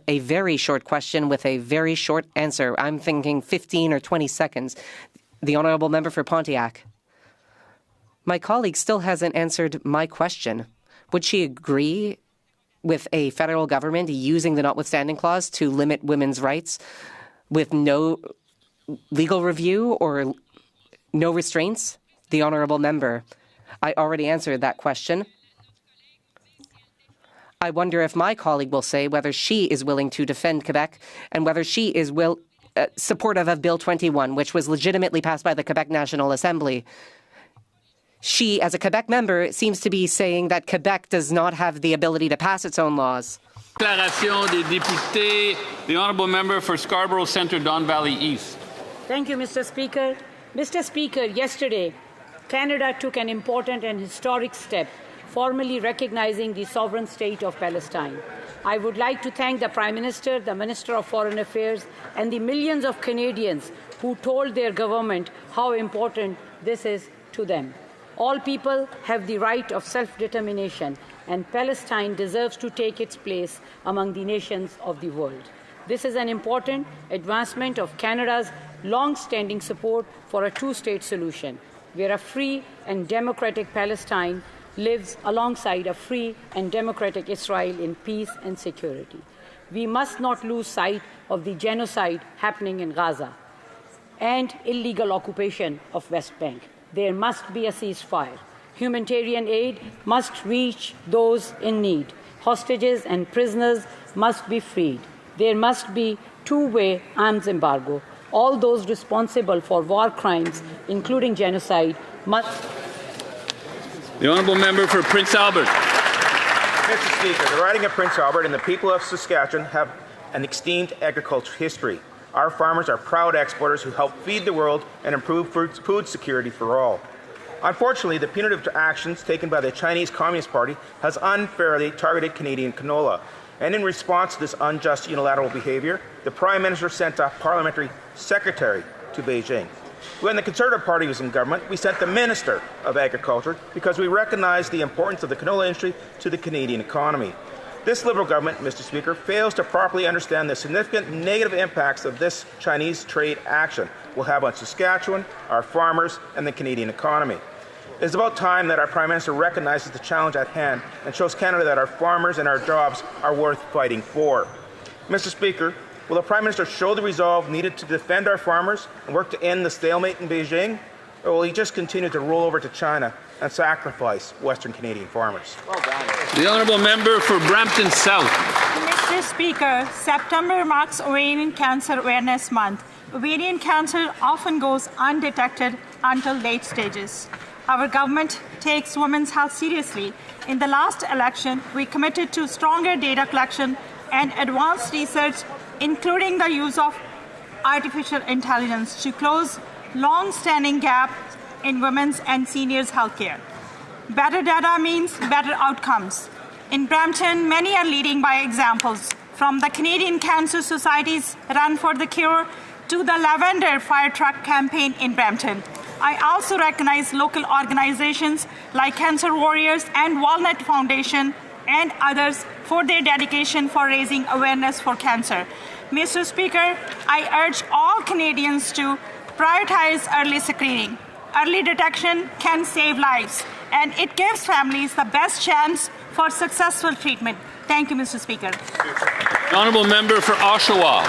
a very short question with a very short answer. I'm thinking 15 or 20 seconds. The honourable member for Pontiac. My colleague still hasn't answered my question. Would she agree with a federal government using the notwithstanding clause to limit women's rights with no legal review or no restraints? The honourable member. I already answered that question. I wonder if my colleague will say whether she is willing to defend Quebec and whether she is supportive of Bill 21, which was legitimately passed by the Quebec National Assembly. She, as a Quebec member, seems to be saying that Quebec does not have the ability to pass its own laws. Déclaration des députés. The honourable member for Scarborough Centre, Don Valley East. Thank you, Mr. Speaker. Mr. Speaker, yesterday, Canada took an important and historic step, formally recognizing the sovereign state of Palestine. I would like to thank the Prime Minister, the Minister of Foreign Affairs, and the millions of Canadians who told their government how important this is to them. All people have the right of self-determination, and Palestine deserves to take its place among the nations of the world. This is an important advancement of Canada's long-standing support for a two-state solution, where a free and democratic Palestine lives alongside a free and democratic Israel in peace and security. We must not lose sight of the genocide happening in Gaza and illegal occupation of West Bank. There must be a ceasefire. Humanitarian aid must reach those in need. Hostages and prisoners must be freed. There must be two-way arms embargo. All those responsible for war crimes, including genocide, must... The honourable member for Prince Albert. Mr. Speaker, the riding of Prince Albert and the people of Saskatchewan have an esteemed agricultural history. Our farmers are proud exporters who help feed the world and improve food security for all. Unfortunately, the punitive actions taken by the Chinese Communist Party has unfairly targeted Canadian canola. And in response to this unjust unilateral behaviour, the Prime Minister sent a parliamentary secretary to Beijing. When the Conservative Party was in government, we sent the Minister of Agriculture because we recognized the importance of the canola industry to the Canadian economy. This Liberal government, Mr. Speaker, fails to properly understand the significant negative impacts of this Chinese trade action will have on Saskatchewan, our farmers, and the Canadian economy. It is about time that our Prime Minister recognizes the challenge at hand and shows Canada that our farmers and our jobs are worth fighting for. Mr. Speaker, will the Prime Minister show the resolve needed to defend our farmers and work to end the stalemate in Beijing, or will he just continue to roll over to China and sacrifice Western Canadian farmers? Well done. The honourable member for Brampton South. Mr. Speaker, September marks Ovarian Cancer Awareness Month. Ovarian cancer often goes undetected until late stages. Our government takes women's health seriously. In the last election, we committed to stronger data collection and advanced research, including the use of artificial intelligence to close long-standing gaps in women's and seniors' health care. Better data means better outcomes. In Brampton, many are leading by examples, from the Canadian Cancer Society's Run for the Cure to the Lavender Fire Truck campaign in Brampton. I also recognize local organizations like Cancer Warriors and Walnut Foundation and others for their dedication for raising awareness for cancer. Mr. Speaker, I urge all Canadians to prioritize early screening. Early detection can save lives, and it gives families the best chance for successful treatment. Thank you, Mr. Speaker. Honourable member for Oshawa.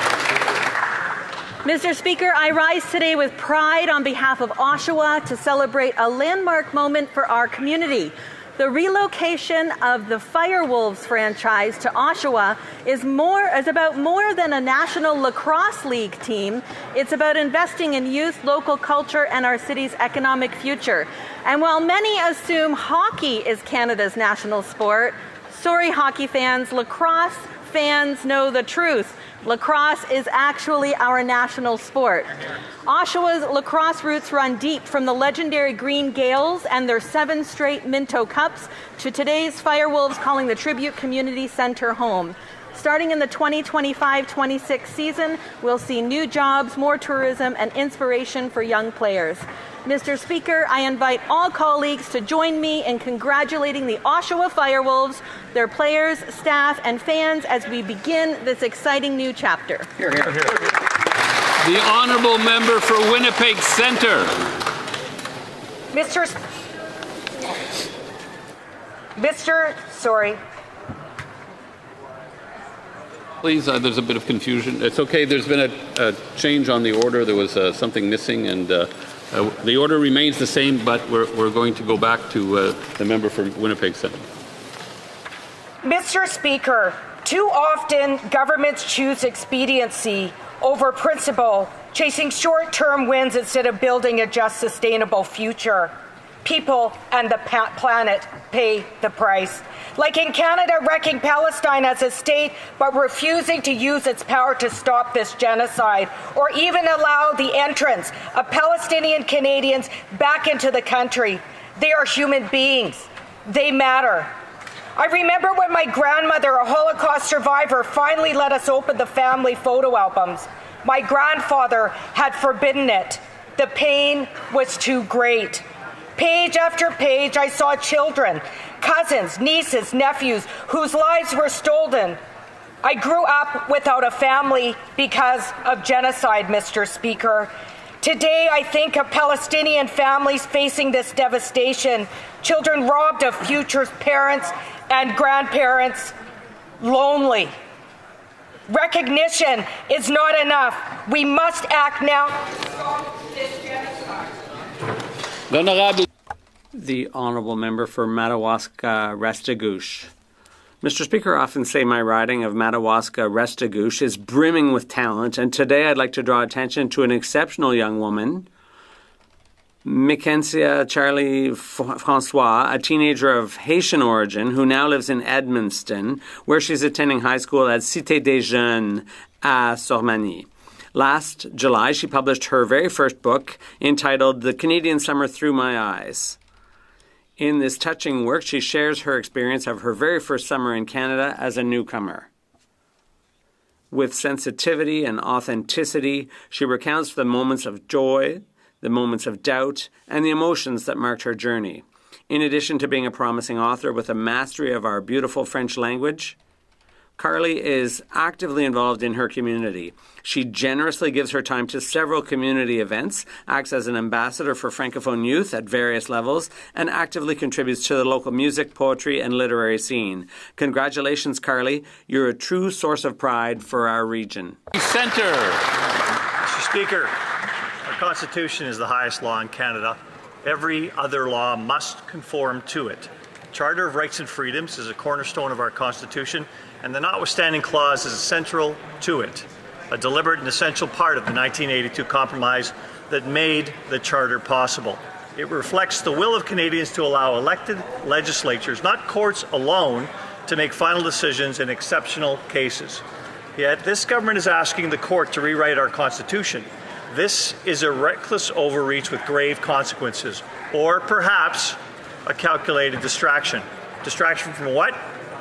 Mr. Speaker, I rise today with pride on behalf of Oshawa to celebrate a landmark moment for our community. The relocation of the Firewolves franchise to Oshawa is about more than a National Lacrosse League team. It's about investing in youth, local culture, and our city's economic future. And while many assume hockey is Canada's national sport, sorry hockey fans, lacrosse fans know the truth. Lacrosse is actually our national sport. Oshawa's lacrosse roots run deep, from the legendary Green Gaels and their 7 straight Minto Cups to today's Firewolves calling the Tribute Community Centre home. Starting in the 2025-26 season, we'll see new jobs, more tourism, and inspiration for young players. Mr. Speaker, I invite all colleagues to join me in congratulating the Oshawa Firewolves, their players, staff, and fans as we begin this exciting new chapter. Hear, hear. The Honourable Member for Winnipeg Centre. Please, there's a bit of confusion. It's okay. There's been a change on the order. There was something missing, and the order remains the same, but we're going to go back to the member for Winnipeg Centre. Mr. Speaker, too often governments choose expediency over principle, chasing short-term wins instead of building a just, sustainable future. People and the planet pay the price. Like in Canada, wrecking Palestine as a state, but refusing to use its power to stop this genocide, or even allow the entrance of Palestinian Canadians back into the country. They are human beings. They matter. I remember when my grandmother, a Holocaust survivor, finally let us open the family photo albums. My grandfather had forbidden it. The pain was too great. Page after page, I saw children, cousins, nieces, nephews, whose lives were stolen. I grew up without a family because of genocide, Mr. Speaker. Today, I think of Palestinian families facing this devastation, children robbed of future parents and grandparents, lonely. Recognition is not enough. We must act now to stop this genocide. The Honourable Member for Madawaska-Restigouche. Mr. Speaker, I often say my riding of Madawaska-Restigouche is brimming with talent, and today I'd like to draw attention to an exceptional young woman, Mikencia Charlie Francois, a teenager of Haitian origin who now lives in Edmundston, where she's attending high school at Cité des Jeunes à Sormani. Last July, she published her very first book entitled The Canadian Summer Through My Eyes. In this touching work, she shares her experience of her very first summer in Canada as a newcomer. With sensitivity and authenticity, she recounts the moments of joy, the moments of doubt, and the emotions that marked her journey. In addition to being a promising author with a mastery of our beautiful French language, Carly is actively involved in her community. She generously gives her time to several community events, acts as an ambassador for Francophone youth at various levels, and actively contributes to the local music, poetry, and literary scene. Congratulations, Carly. You're a true source of pride for our region. Centre. Mr. Speaker, our Constitution is the highest law in Canada. Every other law must conform to it. The Charter of Rights and Freedoms is a cornerstone of our Constitution, and the notwithstanding clause is central to it, a deliberate and essential part of the 1982 compromise that made the Charter possible. It reflects the will of Canadians to allow elected legislatures, not courts alone, to make final decisions in exceptional cases. Yet this government is asking the court to rewrite our Constitution. This is a reckless overreach with grave consequences, or perhaps a calculated distraction. Distraction from what?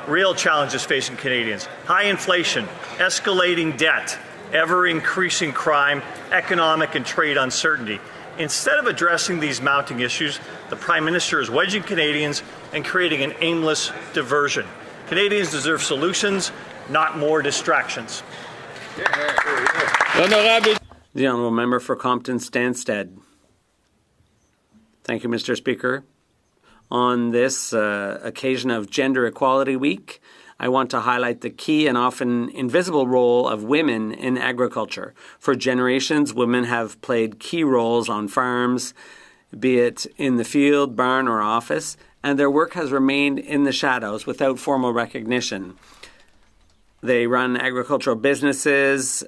Real challenges facing Canadians. High inflation, escalating debt, ever-increasing crime, economic and trade uncertainty. Instead of addressing these mounting issues, the Prime Minister is wedging Canadians and creating an aimless diversion. Canadians deserve solutions, not more distractions. The Honourable Member for Compton-Stanstead. Thank you, Mr. Speaker. On this occasion of Gender Equality Week, I want to highlight the key and often invisible role of women in agriculture. For generations, women have played key roles on farms, be it in the field, barn, or office, and their work has remained in the shadows without formal recognition. They run agricultural businesses,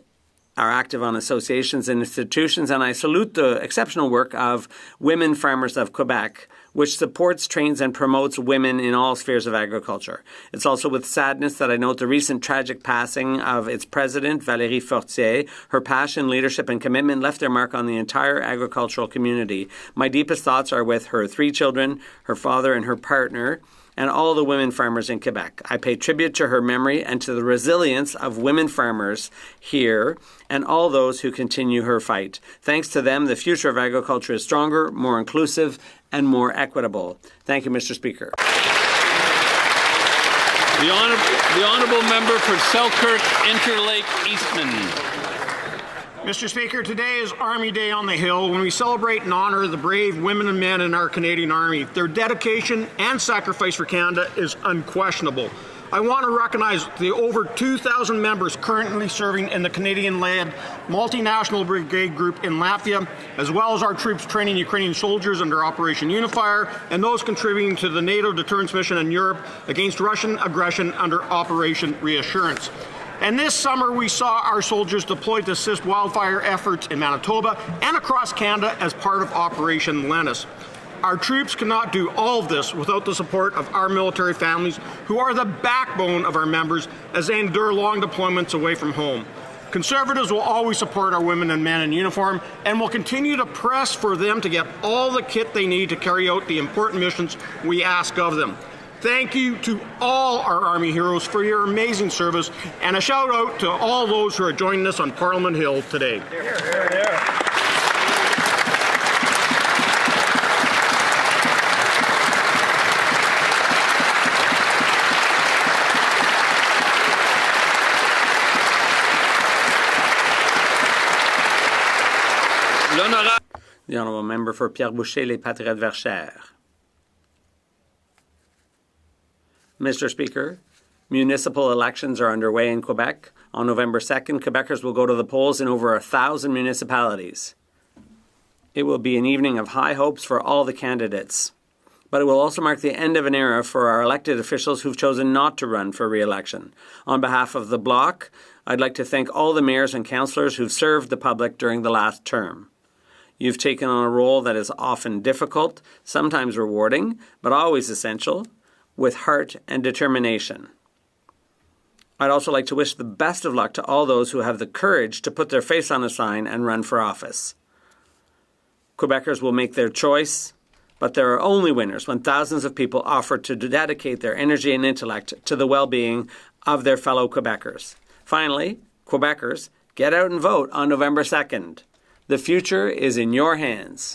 are active on associations and institutions, and I salute the exceptional work of Women Farmers of Quebec, which supports, trains, and promotes women in all spheres of agriculture. It's also with sadness that I note the recent tragic passing of its president, Valérie Fortier. Her passion, leadership, and commitment left their mark on the entire agricultural community. My deepest thoughts are with her 3 children, her father, and her partner, and all the women farmers in Quebec. I pay tribute to her memory and to the resilience of women farmers here and all those who continue her fight. Thanks to them, the future of agriculture is stronger, more inclusive, and more equitable. Thank you, Mr. Speaker. The honourable member for Selkirk, Interlake, Eastman. Mr. Speaker, today is Army Day on the Hill when we celebrate and honour the brave women and men in our Canadian Army. Their dedication and sacrifice for Canada is unquestionable. I want to recognize the over 2,000 members currently serving in the Canadian-led multinational brigade group in Latvia, as well as our troops training Ukrainian soldiers under Operation Unifier, and those contributing to the NATO deterrence mission in Europe against Russian aggression under Operation Reassurance. And this summer, we saw our soldiers deployed to assist wildfire efforts in Manitoba and across Canada as part of Operation Lennis. Our troops cannot do all of this without the support of our military families, who are the backbone of our members as they endure long deployments away from home. Conservatives will always support our women and men in uniform and will continue to press for them to get all the kit they need to carry out the important missions we ask of them. Thank you to all our Army heroes for your amazing service, and a shout out to all those who are joining us on Parliament Hill today. The honourable member for Pierre Boucher, Les Patriotes Verchères. Mr. Speaker, municipal elections are underway in Quebec. On November 2nd, Quebecers will go to the polls in over 1,000 municipalities. It will be an evening of high hopes for all the candidates. But it will also mark the end of an era for our elected officials who've chosen not to run for re-election. On behalf of the Bloc, I'd like to thank all the mayors and councillors who've served the public during the last term. You've taken on a role that is often difficult, sometimes rewarding, but always essential, with heart and determination. I'd also like to wish the best of luck to all those who have the courage to put their face on a sign and run for office. Quebecers will make their choice, but there are only winners when thousands of people offer to dedicate their energy and intellect to the well-being of their fellow Quebecers. Finally, Quebecers, get out and vote on November 2nd. The future is in your hands.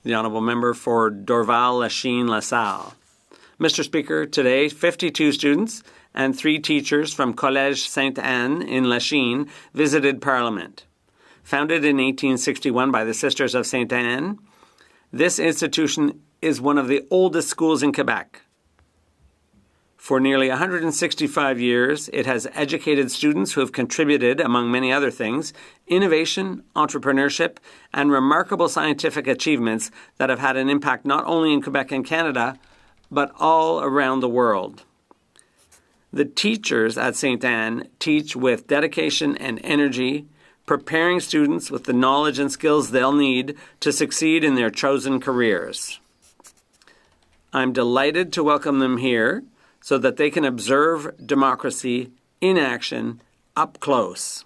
The honourable member for Dorval, Lachine, LaSalle. Mr. Speaker, today 52 students and 3 teachers from Collège Sainte-Anne in Lachine visited Parliament. Founded in 1861 by the Sisters of Sainte-Anne, this institution is one of the oldest schools in Quebec. For nearly 165 years, it has educated students who have contributed, among many other things, innovation, entrepreneurship, and remarkable scientific achievements that have had an impact not only in Quebec and Canada, but all around the world. The teachers at St. Anne teach with dedication and energy, preparing students with the knowledge and skills they'll need to succeed in their chosen careers. I'm delighted to welcome them here, so that they can observe democracy in action up close.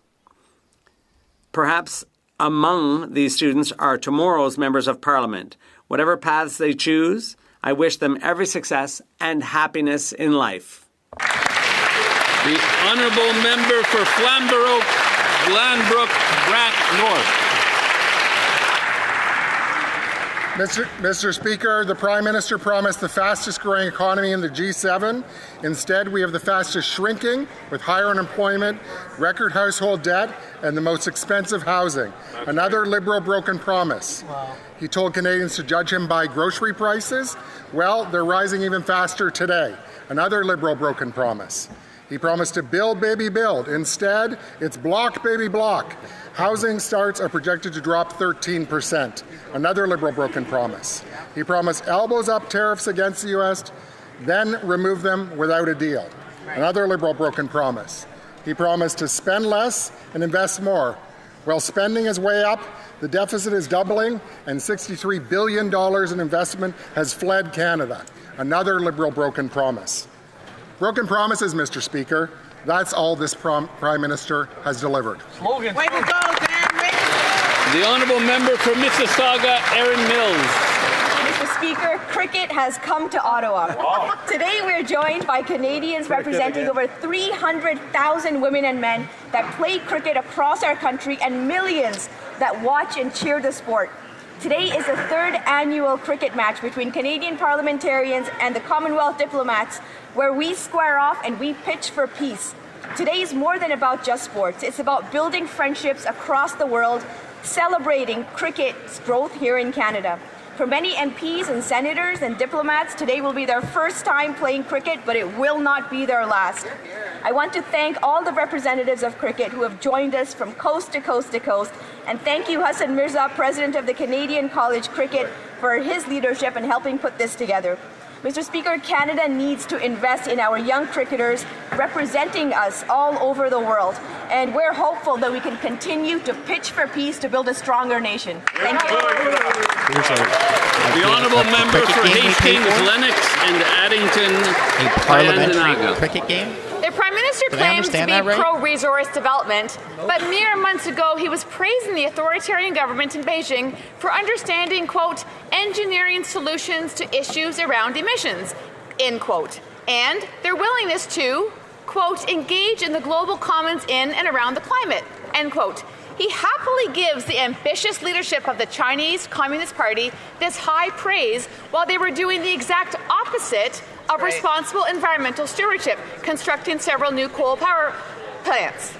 Perhaps among these students are tomorrow's members of Parliament. Whatever paths they choose, I wish them every success and happiness in life. The honourable member for Flamborough, Glanbrook, Grant North. Mr. Speaker, the Prime Minister promised the fastest growing economy in the G7. Instead, we have the fastest shrinking, with higher unemployment, record household debt, and the most expensive housing. Another Liberal broken promise. Wow. He told Canadians to judge him by grocery prices. Well, they're rising even faster today. Another Liberal broken promise. He promised to build, baby, build. Instead, it's block, baby, block. Housing starts are projected to drop 13%. Another Liberal broken promise. He promised elbows up tariffs against the U.S., then remove them without a deal. Another Liberal broken promise. He promised to spend less and invest more. Well, spending is way up, the deficit is doubling, and $63 billion in investment has fled Canada. Another Liberal broken promise. Broken promises, Mr. Speaker. That's all this Prime Minister has delivered. Slogan. Way to go, Dan! The honourable member for Mississauga, Erin Mills. Mr. Speaker, cricket has come to Ottawa. Today we are joined by Canadians representing over 300,000 women and men that play cricket across our country and millions that watch and cheer the sport. Today is the third annual cricket match between Canadian parliamentarians and the Commonwealth diplomats, where we square off and we pitch for peace. Today is more than about just sports. It's about building friendships across the world, celebrating cricket's growth here in Canada. For many MPs and senators and diplomats, today will be their first time playing cricket, but it will not be their last. I want to thank all the representatives of cricket who have joined us from coast to coast to coast, and thank you, Hassan Mirza, President of the Canadian College Cricket, for his leadership in helping put this together. Mr. Speaker, Canada needs to invest in our young cricketers representing us all over the world, and we're hopeful that we can continue to pitch for peace to build a stronger nation. Thank you. The honourable member for Hastings, Lennox and Addington, a parliamentary cricket game? The Prime Minister claims to be pro-resource development, but mere months ago he was praising the authoritarian government in Beijing for understanding, quote, engineering solutions to issues around emissions, end quote, and their willingness to, quote, engage in the global commons in and around the climate, end quote. He happily gives the ambitious leadership of the Chinese Communist Party this high praise while they were doing the exact opposite of responsible environmental stewardship, constructing several new coal power plants.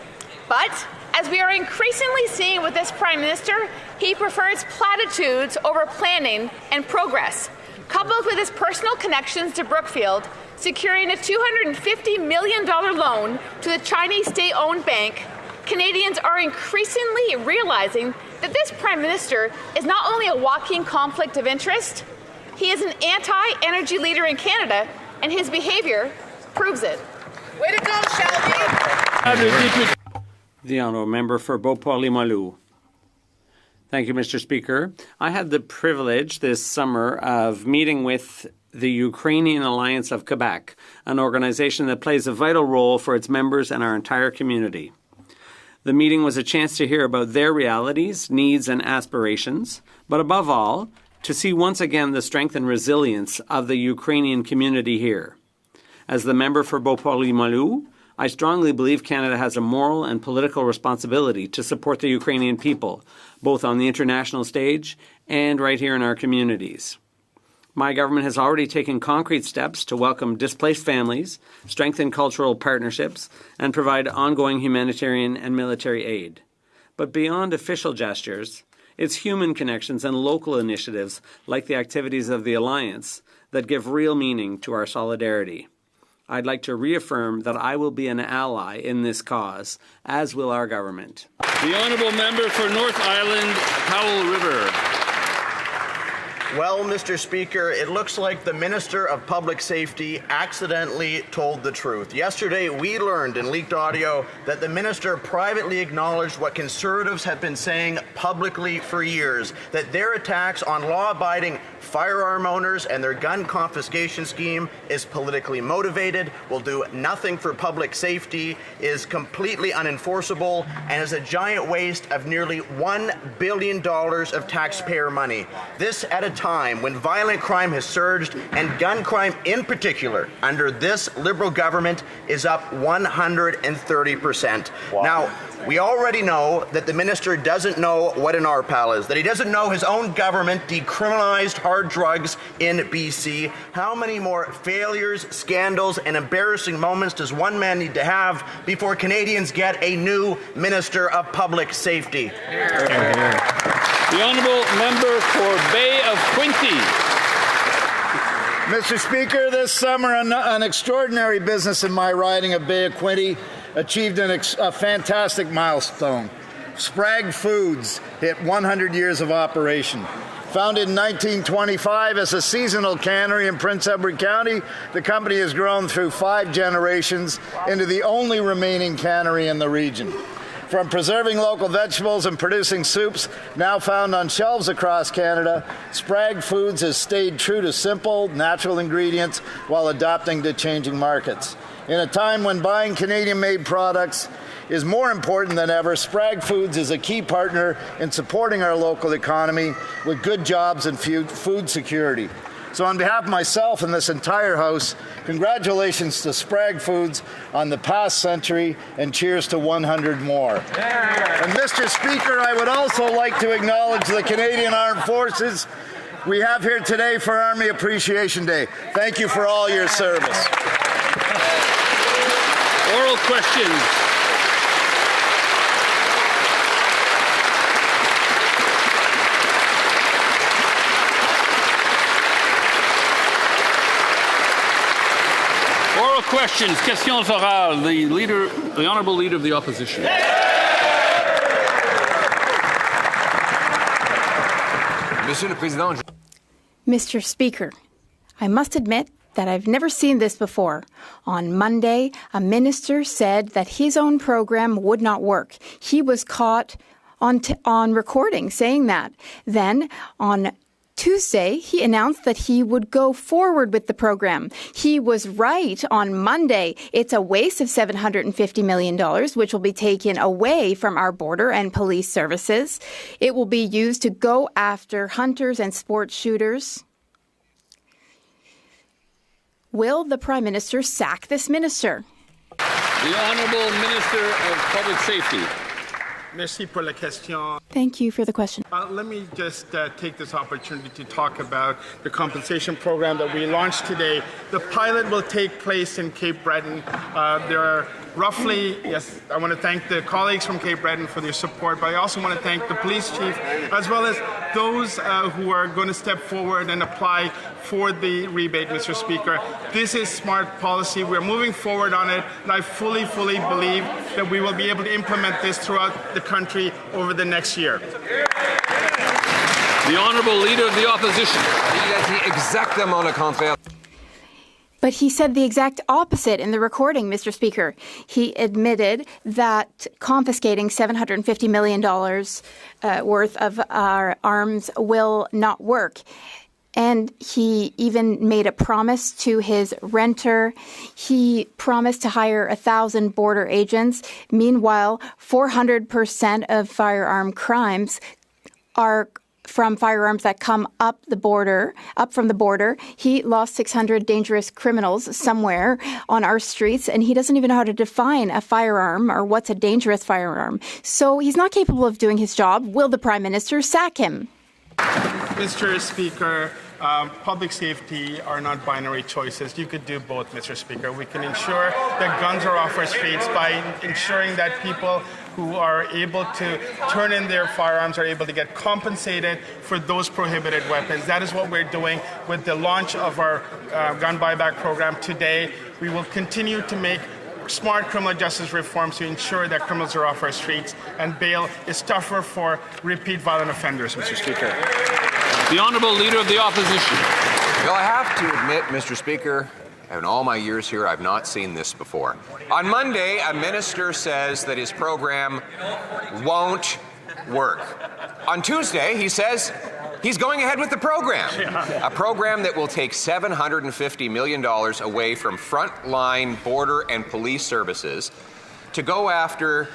But, as we are increasingly seeing with this Prime Minister, he prefers platitudes over planning and progress. Coupled with his personal connections to Brookfield, securing a $250 million loan to the Chinese state-owned bank, Canadians are increasingly realizing that this Prime Minister is not only a walking conflict of interest, he is an anti-energy leader in Canada, and his behaviour proves it. Way to go, Shelby! The honourable member for Beauport-Limoilou. Thank you, Mr. Speaker. I had the privilege this summer of meeting with the Ukrainian Alliance of Quebec, an organization that plays a vital role for its members and our entire community. The meeting was a chance to hear about their realities, needs, and aspirations, but above all, to see once again the strength and resilience of the Ukrainian community here. As the member for Beauport-Limoilou, I strongly believe Canada has a moral and political responsibility to support the Ukrainian people, both on the international stage and right here in our communities. My government has already taken concrete steps to welcome displaced families, strengthen cultural partnerships, and provide ongoing humanitarian and military aid. But beyond official gestures, it's human connections and local initiatives like the activities of the Alliance that give real meaning to our solidarity. I'd like to reaffirm that I will be an ally in this cause, as will our government. The honourable member for North Island, Powell River. Well, Mr. Speaker, it looks like the Minister of Public Safety accidentally told the truth. Yesterday, we learned in leaked audio that the minister privately acknowledged what Conservatives have been saying publicly for years, that their attacks on law-abiding firearm owners and their gun confiscation scheme is politically motivated, will do nothing for public safety, is completely unenforceable, and is a giant waste of nearly $1 billion of taxpayer money. This at a time when violent crime has surged and gun crime in particular under this Liberal government is up 130%. Wow. Now, we already know that the minister doesn't know what an RPAL is, that he doesn't know his own government decriminalized hard drugs in BC. How many more failures, scandals, and embarrassing moments does one man need to have before Canadians get a new Minister of Public Safety? The honourable member for Bay of Quinte. Mr. Speaker, this summer an extraordinary business in my riding of Bay of Quinte achieved a fantastic milestone. Sprague Foods hit 100 years of operation. Founded in 1925 as a seasonal cannery in Prince Edward County, the company has grown through 5 generations into the only remaining cannery in the region. From preserving local vegetables and producing soups now found on shelves across Canada, Sprague Foods has stayed true to simple, natural ingredients while adapting to changing markets. In a time when buying Canadian-made products is more important than ever. Sprague Foods is a key partner in supporting our local economy with good jobs and food security. So on behalf of myself and this entire House, congratulations to Sprague Foods on the past century, and cheers to 100 more. And Mr. Speaker, I would also like to acknowledge the Canadian Armed Forces we have here today for Army Appreciation Day. Thank you for all your service. Oral questions. Oral questions. Questions orales. The Honourable Leader of the Opposition. Mr. Speaker, I must admit that I've never seen this before. On Monday, a minister said that his own program would not work. He was caught on recording saying that. Then, on Tuesday, he announced that he would go forward with the program. He was right on Monday. It's a waste of $750 million, which will be taken away from our border and police services. It will be used to go after hunters and sports shooters. Will the Prime Minister sack this minister? The Honourable Minister of Public Safety. Merci pour la question. Thank you for the question. Let me just take this opportunity to talk about the compensation program that we launched today. The pilot will take place in Cape Breton. There are roughly, yes, I want to thank the colleagues from Cape Breton for their support, but I also want to thank the police chief, as well as those who are going to step forward and apply for the rebate, Mr. Speaker. This is smart policy. We're moving forward on it, and I fully believe that we will be able to implement this throughout the country over the next year. The Honourable Leader of the Opposition. But he said the exact opposite in the recording, Mr. Speaker. He admitted that confiscating $750 million worth of our arms will not work. And he even made a promise to his renter. He promised to hire 1,000 border agents. Meanwhile, 400% of firearm crimes are from firearms that come up from the border. He lost 600 dangerous criminals somewhere on our streets, and he doesn't even know how to define a firearm or what's a dangerous firearm. So he's not capable of doing his job. Will the Prime Minister sack him? Mr. Speaker, public safety are not binary choices. You could do both, Mr. Speaker. We can ensure that guns are off our streets by ensuring that people who are able to turn in their firearms are able to get compensated for those prohibited weapons. That is what we're doing with the launch of our gun buyback program today. We will continue to make smart criminal justice reforms to ensure that criminals are off our streets and bail is tougher for repeat violent offenders, Mr. Speaker. The Honourable Leader of the Opposition. Well, I have to admit, Mr. Speaker, in all my years here, I've not seen this before. On Monday, a minister says that his program won't work. On Tuesday, he says he's going ahead with the program, a program that will take $750 million away from frontline border and police services to go after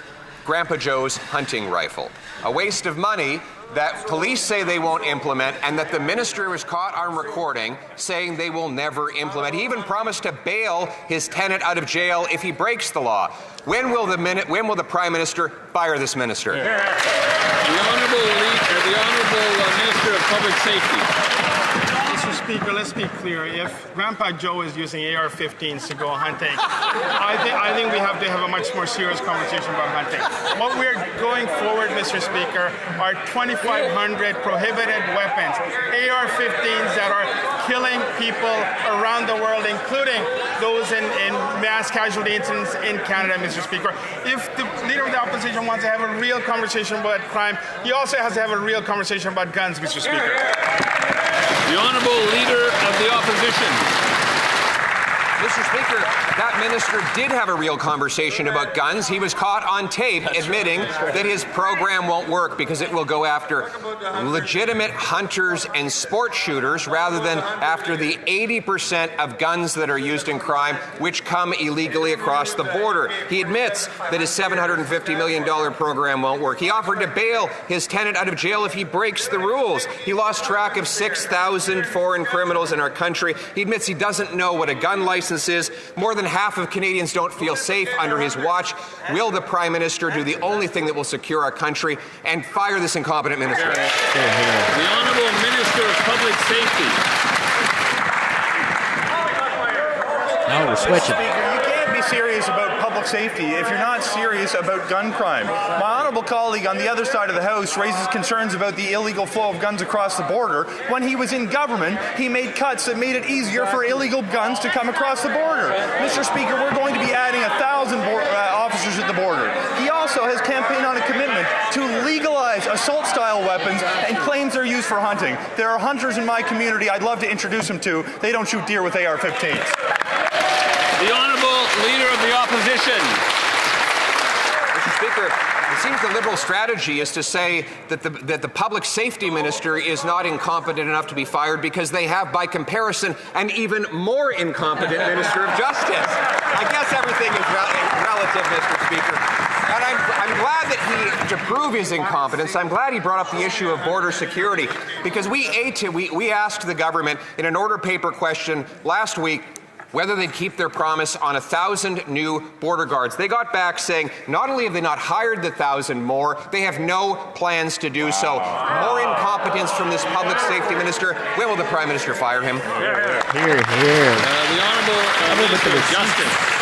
Grandpa Joe's hunting rifle, a waste of money that police say they won't implement and that the minister was caught on recording saying they will never implement. He even promised to bail his tenant out of jail if he breaks the law. When will the Prime Minister fire this minister? The Honourable Minister of Public Safety. Mr. Speaker, let's be clear. If Grandpa Joe is using AR-15s to go hunting, I think we have to have a much more serious conversation about hunting. What we're going forward, Mr. Speaker, are 2,500 prohibited weapons, AR-15s that are killing people around the world, including those in mass casualty incidents in Canada, Mr. Speaker. If the Leader of the Opposition wants to have a real conversation about crime, he also has to have a real conversation about guns, Mr. Speaker. The Honourable Leader of the Opposition. Mr. Speaker, that minister did have a real conversation about guns. He was caught on tape admitting that his program won't work because it will go after legitimate hunters and sport shooters rather than after the 80% of guns that are used in crime which come illegally across the border. He admits that his $750 million program won't work. He offered to bail his tenant out of jail if he breaks the rules. He lost track of 6,000 foreign criminals in our country. He admits he doesn't know what a gun license is. More than half of Canadians don't feel safe under his watch. Will the Prime Minister do the only thing that will secure our country and fire this incompetent minister? The Honourable Minister of Public Safety. No, we're switching. Serious about public safety if you're not serious about gun crime. My honourable colleague on the other side of the House raises concerns about the illegal flow of guns across the border. When he was in government, he made cuts that made it easier for illegal guns to come across the border. Mr. Speaker, we're going to be adding 1,000 officers at the border. He also has campaigned on a commitment to legalize assault-style weapons and claims they're used for hunting. There are hunters in my community I'd love to introduce them to. They don't shoot deer with AR-15s. The Honourable Leader of the Opposition. Mr. Speaker, it seems the Liberal strategy is to say that the public safety minister is not incompetent enough to be fired because they have, by comparison, an even more incompetent Minister of Justice. I guess everything is relative, Mr. Speaker. And I'm glad that to prove his incompetence, I'm glad he brought up the issue of border security, because we asked the government in an order paper question last week whether they'd keep their promise on 1,000 new border guards. They got back saying not only have they not hired the 1,000 more, they have no plans to do so. More incompetence from this public safety minister. When will the Prime Minister fire him? Here. The Honourable Minister of Justice.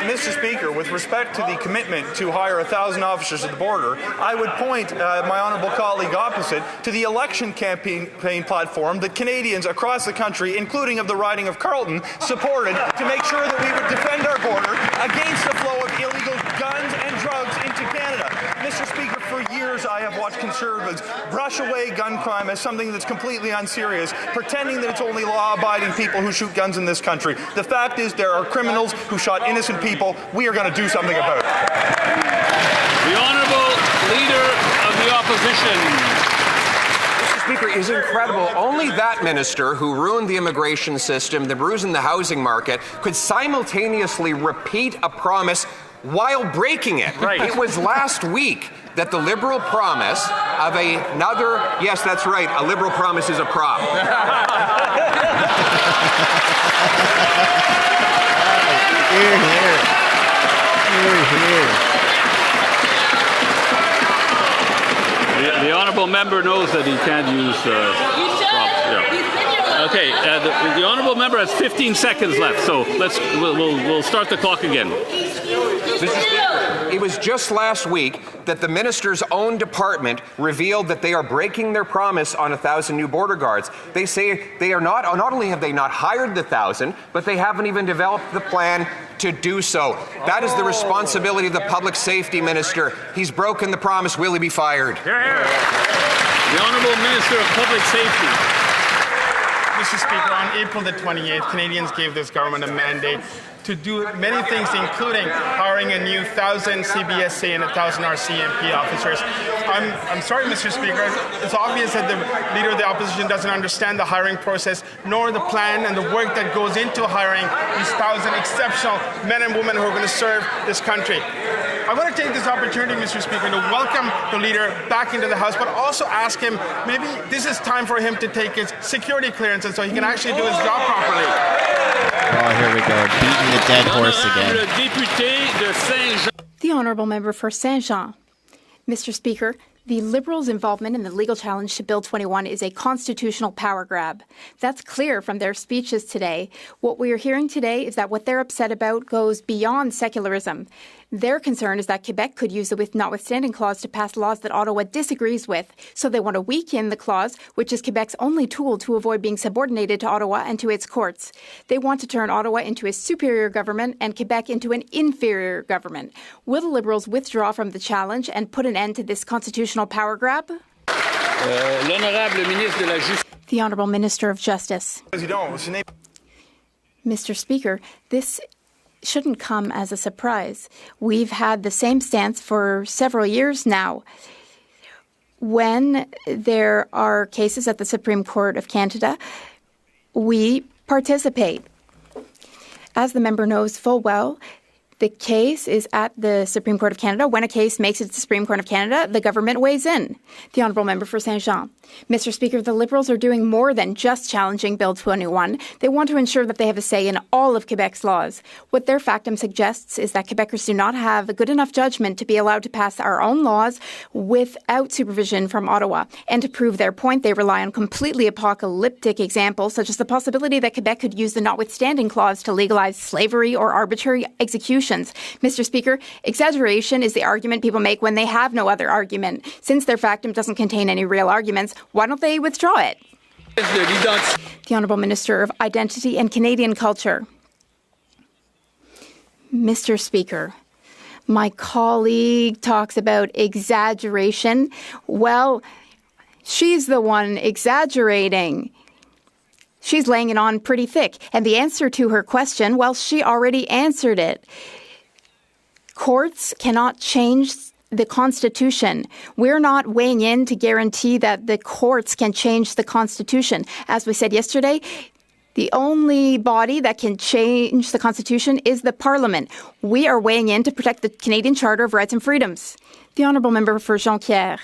Mr. Speaker, with respect to the commitment to hire 1,000 officers at the border, I would point my honourable colleague opposite to the election campaign platform that Canadians across the country, including of the riding of Carleton, supported to make sure that we would defend our border against the flow of illegal guns and drugs into Canada. Mr. Speaker, for years I have watched Conservatives brush away gun crime as something that's completely unserious, pretending that it's only law-abiding people who shoot guns in this country. The fact is there are criminals who shot innocent people. We are going to do something about it. The Honourable Leader of the Opposition. Mr. Speaker, is incredible. Only that minister who ruined the immigration system, that ruined the housing market, could simultaneously repeat a promise while breaking it. Right. It was last week that the Liberal promise of another, yes, that's right, a Liberal promise is a prop. Here, here. The Honourable Member knows that he can't use props. Yeah. Okay, the Honourable Member has 15 seconds left, so we'll start the clock again. Mr. Speaker, it was just last week that the minister's own department revealed that they are breaking their promise on 1,000 new border guards. They say they are not only have they not hired the 1,000, but they haven't even developed the plan to do so. That is the responsibility of the public safety minister. He's broken the promise. Will he be fired? The Honourable Minister of Public Safety. Mr. Speaker, on April the 28th, Canadians gave this government a mandate to do many things, including hiring a new 1,000 CBSA and 1,000 RCMP officers. I'm sorry, Mr. Speaker. It's obvious that the Leader of the Opposition doesn't understand the hiring process, nor the plan and the work that goes into hiring these 1,000 exceptional men and women who are going to serve this country. I want to take this opportunity, Mr. Speaker, to welcome the leader back into the House, but also ask him, maybe this is time for him to take his security clearance so he can actually do his job properly. Oh, here we go. Beating the dead horse again. The Honourable Member for Saint-Jean. Mr. Speaker, the Liberals' involvement in the legal challenge to Bill 21 is a constitutional power grab. That's clear from their speeches today. What we are hearing today is that what they're upset about goes beyond secularism. Their concern is that Quebec could use the with notwithstanding clause to pass laws that Ottawa disagrees with. So they want to weaken the clause, which is Quebec's only tool to avoid being subordinated to Ottawa and to its courts. They want to turn Ottawa into a superior government and Quebec into an inferior government. Will the Liberals withdraw from the challenge and put an end to this constitutional power grab? L'Honorable Ministre de la Justice. The Honourable Minister of Justice. Mr. Speaker, this shouldn't come as a surprise. We've had the same stance for several years now. When there are cases at the Supreme Court of Canada, we participate. As the member knows full well, the case is at the Supreme Court of Canada. When a case makes it to the Supreme Court of Canada, the government weighs in. The Honourable Member for Saint-Jean. Mr. Speaker, the Liberals are doing more than just challenging Bill 21. They want to ensure that they have a say in all of Quebec's laws. What their factum suggests is that Quebecers do not have a good enough judgment to be allowed to pass our own laws without supervision from Ottawa. And to prove their point, they rely on completely apocalyptic examples, such as the possibility that Quebec could use the notwithstanding clause to legalize slavery or arbitrary executions. Mr. Speaker, exaggeration is the argument people make when they have no other argument. Since their factum doesn't contain any real arguments, why don't they withdraw it? The Honourable Minister of Identity and Canadian Culture. Mr. Speaker, my colleague talks about exaggeration. Well, she's the one exaggerating. She's laying it on pretty thick. And the answer to her question, well, she already answered it. Courts cannot change the Constitution. We're not weighing in to guarantee that the courts can change the Constitution. As we said yesterday, the only body that can change the Constitution is the Parliament. We are weighing in to protect the Canadian Charter of Rights and Freedoms. The Honourable Member for Jean-Pierre.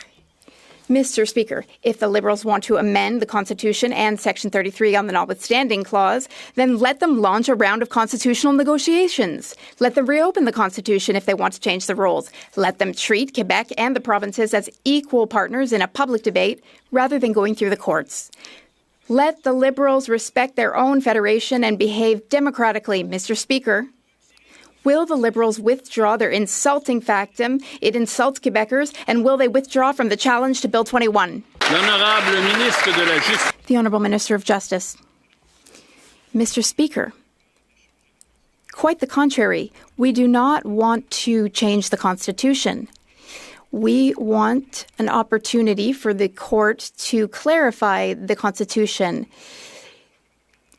Mr. Speaker, if the Liberals want to amend the Constitution and Section 33 on the notwithstanding clause, then let them launch a round of constitutional negotiations. Let them reopen the Constitution if they want to change the rules. Let them treat Quebec and the provinces as equal partners in a public debate rather than going through the courts. Let the Liberals respect their own federation and behave democratically, Mr. Speaker. Will the Liberals withdraw their insulting factum? It insults Quebecers. And will they withdraw from the challenge to Bill 21? The Honourable Minister of Justice. Mr. Speaker, quite the contrary. We do not want to change the Constitution. We want an opportunity for the court to clarify the Constitution.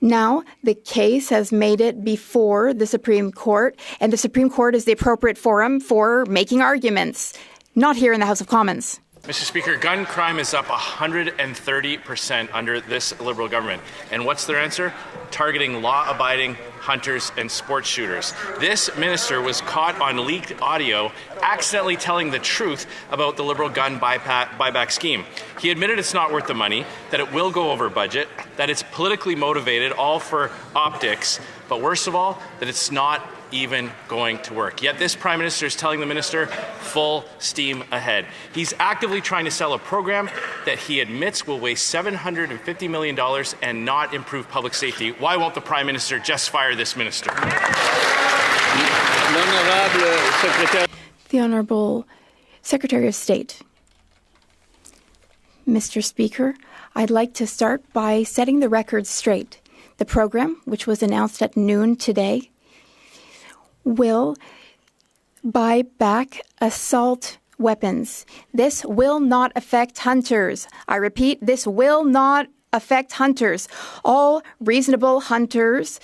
Now, the case has made it before the Supreme Court, and the Supreme Court is the appropriate forum for making arguments, not here in the House of Commons. Mr. Speaker, gun crime is up 130% under this Liberal government. And what's their answer? Targeting law-abiding hunters and sports shooters. This minister was caught on leaked audio accidentally telling the truth about the Liberal gun buyback scheme. He admitted it's not worth the money, that it will go over budget, that it's politically motivated, all for optics, but worst of all, that it's not even going to work. Yet this Prime Minister is telling the Minister full steam ahead. He's actively trying to sell a program that he admits will waste $750 million and not improve public safety. Why won't the Prime Minister just fire this Minister? The Honourable Secretary of State. Mr. Speaker, I'd like to start by setting the record straight. The program, which was announced at noon today, will buy back assault weapons. This will not affect hunters. I repeat, this will not affect hunters. All reasonable hunters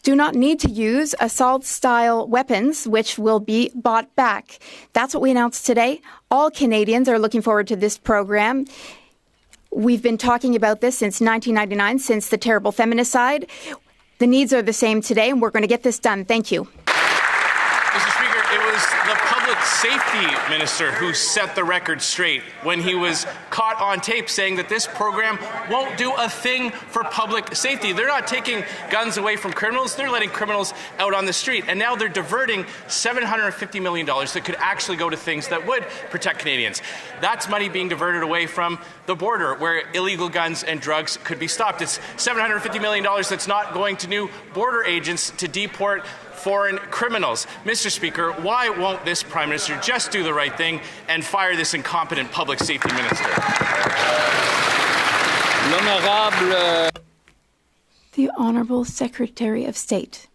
do not need to use assault-style weapons, which will be bought back. That's what we announced today. All Canadians are looking forward to this program. We've been talking about this since 1999, since the terrible feminicide. The needs are the same today, and we're going to get this done. Thank you. Mr. Speaker, it was the public safety minister who set the record straight when he was caught on tape saying that this program won't do a thing for public safety. They're not taking guns away from criminals. They're letting criminals out on the street. And now they're diverting $750 million that could actually go to things that would protect Canadians. That's money being diverted away from the border where illegal guns and drugs could be stopped. It's $750 million that's not going to new border agents to deport foreign criminals. Mr. Speaker, why won't this Prime Minister just do the right thing and fire this incompetent public safety minister? The Honourable Secretary of State.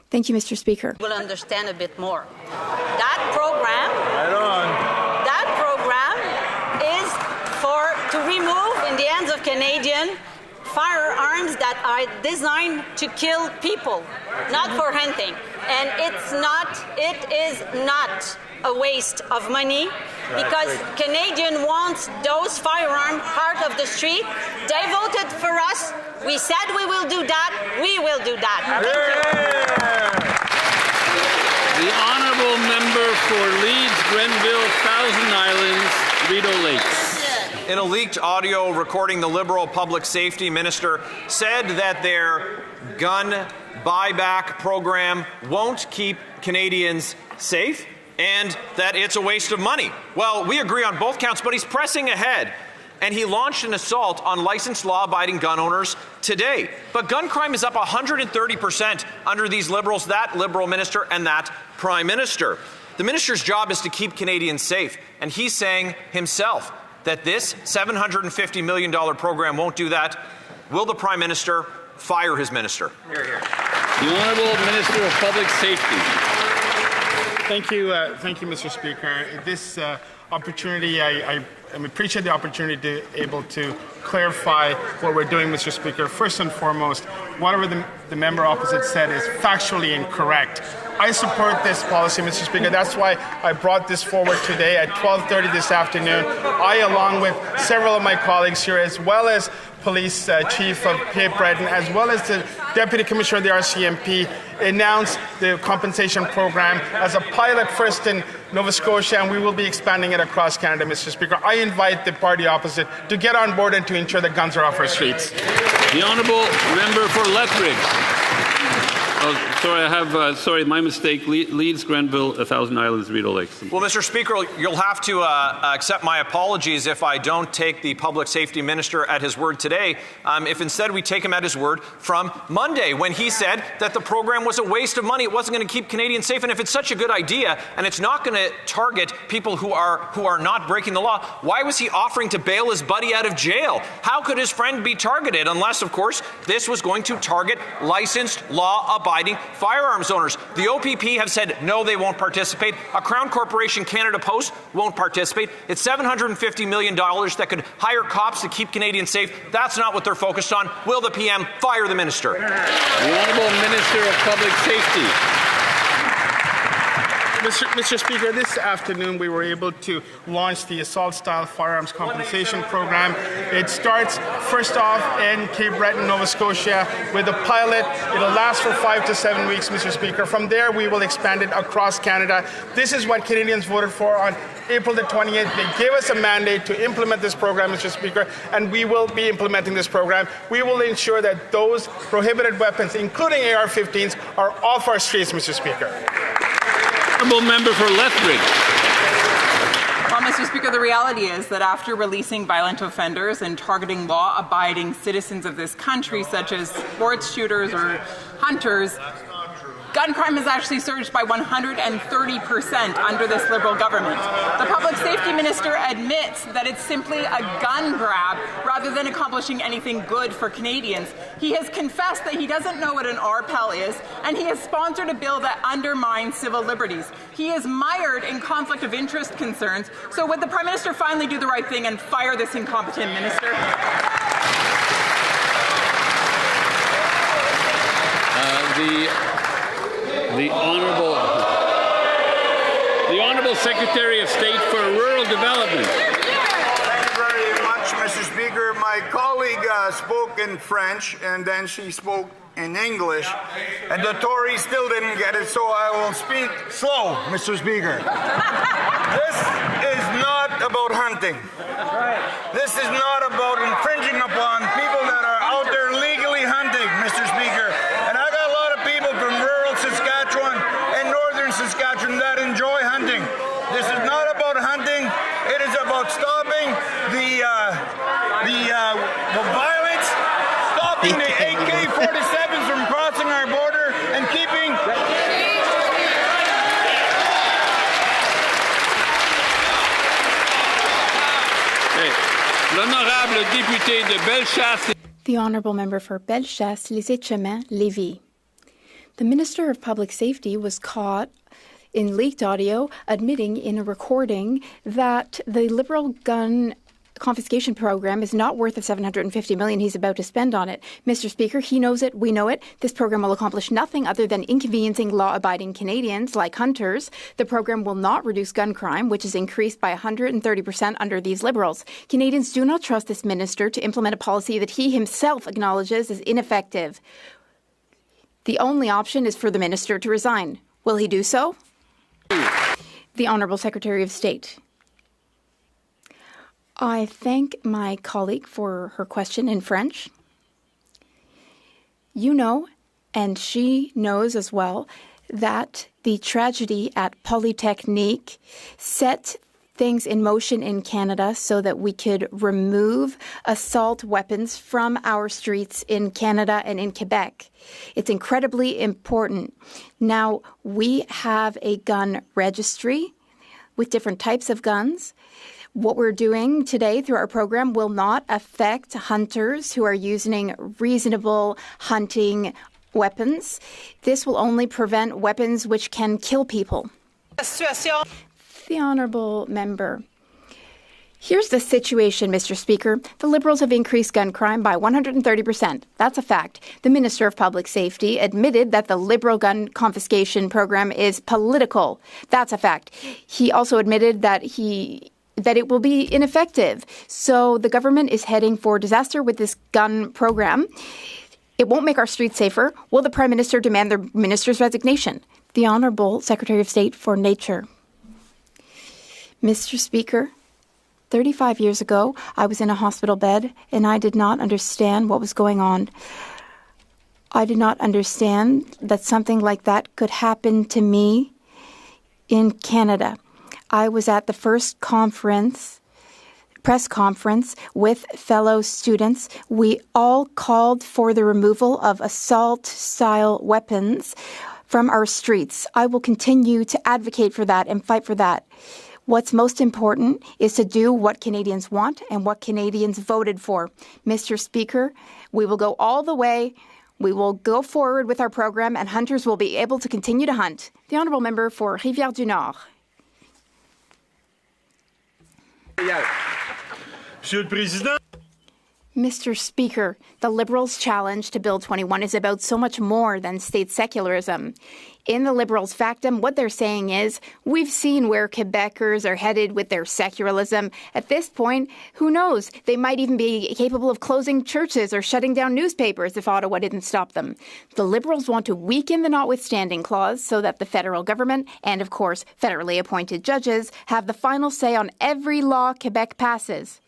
Thank you, Mr. Speaker. Will understand a bit more. That program is to remove in the hands of Canadians firearms that are designed to kill people, not for hunting. And it is not a waste of money because Canadian wants those firearms out of the street. They voted for us. We said we will do that. We will do that. The honourable member for Leeds, Grenville, Thousand Islands, Rideau Lakes. In a leaked audio recording, the Liberal Public Safety Minister said that their gun buyback program won't keep Canadians safe and that it's a waste of money. Well, we agree on both counts, but he's pressing ahead. And he launched an assault on licensed law-abiding gun owners today. But gun crime is up 130% under these Liberals, that Liberal minister and that Prime Minister. The minister's job is to keep Canadians safe, and he's saying himself that this $750 million program won't do that. Will the Prime Minister fire his minister? The Honourable Minister of Public Safety. Thank you, Mr. Speaker. This opportunity, I appreciate the opportunity to be able to clarify what we're doing, Mr. Speaker. First and foremost, whatever the member opposite said is factually incorrect. I support this policy, Mr. Speaker. That's why I brought this forward today at 12:30 this afternoon. I, along with several of my colleagues here, as well as Police Chief of Cape Breton, as well as the Deputy Commissioner of the RCMP, announced the compensation program as a pilot first in Nova Scotia, and we will be expanding it across Canada, Mr. Speaker. I invite the party opposite to get on board and to ensure that guns are off our streets. The Honourable Member for Lethbridge. Oh, sorry, my mistake. Leeds, Grenville, Thousand Islands, Rideau Lakes. Well, Mr. Speaker, you'll have to accept my apologies if I don't take the Public Safety Minister at his word today, if instead we take him at his word from Monday when he said that the program was a waste of money, it wasn't going to keep Canadians safe, and if it's such a good idea and it's not going to target people who are not breaking the law, why was he offering to bail his buddy out of jail? How could his friend be targeted unless, of course, this was going to target licensed law-abiding firearms owners? The OPP have said no, they won't participate. A Crown Corporation Canada Post won't participate. It's $750 million that could hire cops to keep Canadians safe. That's not what they're focused on. Will the PM fire the minister? The Honourable Minister of Public Safety. Mr. Speaker, this afternoon we were able to launch the assault-style firearms compensation program. It starts first off in Cape Breton, Nova Scotia, with a pilot. It'll last for 5 to 7 weeks, Mr. Speaker. From there, we will expand it across Canada. This is what Canadians voted for on April the 28th. They gave us a mandate to implement this program, Mr. Speaker, and we will be implementing this program. We will ensure that those prohibited weapons, including AR-15s, are off our streets, Mr. Speaker. Honourable Member for Lethbridge. Well, Mr. Speaker, the reality is that after releasing violent offenders and targeting law-abiding citizens of this country, such as sports shooters or hunters, gun crime has actually surged by 130% under this Liberal government. The Public Safety Minister admits that it's simply a gun grab rather than accomplishing anything good for Canadians. He has confessed that he doesn't know what an RPEL is, and he has sponsored a bill that undermines civil liberties. He is mired in conflict of interest concerns, so would the Prime Minister finally do the right thing and fire this incompetent minister? The Honourable Secretary of State for Rural Development. Thank you very much, Mr. Speaker. My colleague spoke in French, and then she spoke in English, and the Tories still didn't get it, so I will speak slow, Mr. Speaker. This is not about hunting. This is not about infringing upon people that are out there legally hunting, Mr. Speaker. And I got a lot of people from rural Saskatchewan and northern Saskatchewan that enjoy hunting. This is not about hunting. It is about stopping the violence, stopping the AK-47s from crossing our border, and keeping. L'honorable député de Bellechasse. The Honourable Member for Bellechasse, Les Etchemins, Lévis. The Minister of Public Safety was caught in leaked audio admitting in a recording that the Liberal gun confiscation program is not worth the $750 million he's about to spend on it. Mr. Speaker, he knows it, we know it. This program will accomplish nothing other than inconveniencing law-abiding Canadians like hunters. The program will not reduce gun crime, which is increased by 130% under these Liberals. Canadians do not trust this minister to implement a policy that he himself acknowledges is ineffective. The only option is for the minister to resign. Will he do so? The Honourable Secretary of State. I thank my colleague for her question in French. You know, and she knows as well, that the tragedy at Polytechnique set things in motion in Canada so that we could remove assault weapons from our streets in Canada and in Quebec. It's incredibly important. Now, we have a gun registry with different types of guns. What we're doing today through our program will not affect hunters who are using reasonable hunting weapons. This will only prevent weapons which can kill people. The Honourable Member. Here's the situation, Mr. Speaker. The Liberals have increased gun crime by 130%. That's a fact. The Minister of Public Safety admitted that the Liberal gun confiscation program is political. That's a fact. He also admitted that it will be ineffective. So the government is heading for disaster with this gun program. It won't make our streets safer. Will the Prime Minister demand the minister's resignation? The Honourable Secretary of State for Nature. Mr. Speaker, 35 years ago, I was in a hospital bed and I did not understand what was going on. I did not understand that something like that could happen to me in Canada. I was at the first press conference with fellow students. We all called for the removal of assault-style weapons from our streets. I will continue to advocate for that and fight for that. What's most important is to do what Canadians want and what Canadians voted for. Mr. Speaker, we will go all the way. We will go forward with our program and hunters will be able to continue to hunt. The Honourable Member for Rivière-du-Nord. Monsieur le Président. Mr. Speaker, the Liberals' challenge to Bill 21 is about so much more than state secularism. In the Liberals' factum, what they're saying is, we've seen where Quebecers are headed with their secularism. At this point, who knows? They might even be capable of closing churches or shutting down newspapers if Ottawa didn't stop them. The Liberals want to weaken the notwithstanding clause so that the federal government and, of course, federally appointed judges have the final say on every law Quebec passes.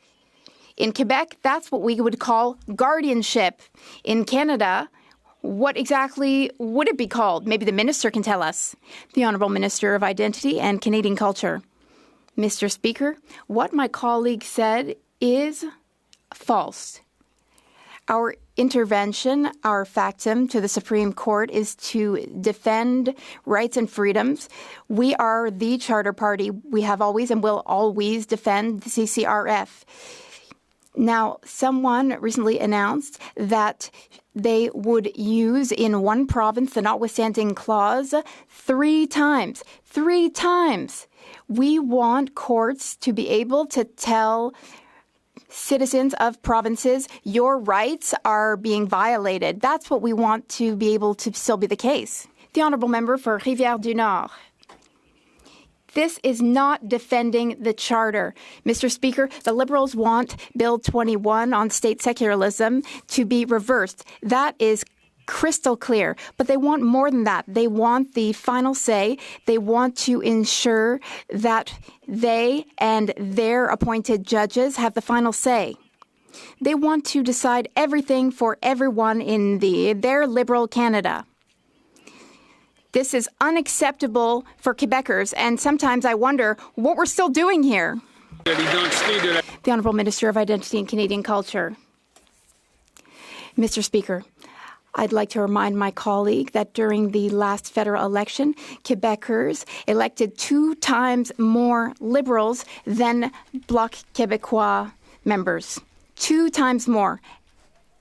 In Quebec, that's what we would call guardianship. In Canada, what exactly would it be called? Maybe the minister can tell us. The Honourable Minister of Identity and Canadian Culture. Mr. Speaker, what my colleague said is false. Our intervention, our factum to the Supreme Court is to defend rights and freedoms. We are the Charter Party. We have always and will always defend the CCRF. Now, someone recently announced that they would use in one province the notwithstanding clause 3 times. 3 times. We want courts to be able to tell citizens of provinces, your rights are being violated. That's what we want to be able to still be the case. The Honourable Member for Rivière-du-Nord. This is not defending the Charter. Mr. Speaker, the Liberals want Bill 21 on state secularism to be reversed. That is crystal clear. But they want more than that. They want the final say. They want to ensure that they and their appointed judges have the final say. They want to decide everything for everyone in their Liberal Canada. This is unacceptable for Quebecers, and sometimes I wonder what we're still doing here. The Honourable Minister of Identity and Canadian Culture. Mr. Speaker, I'd like to remind my colleague that during the last federal election, Quebecers elected 2 times more Liberals than Bloc Québécois members. 2 times more.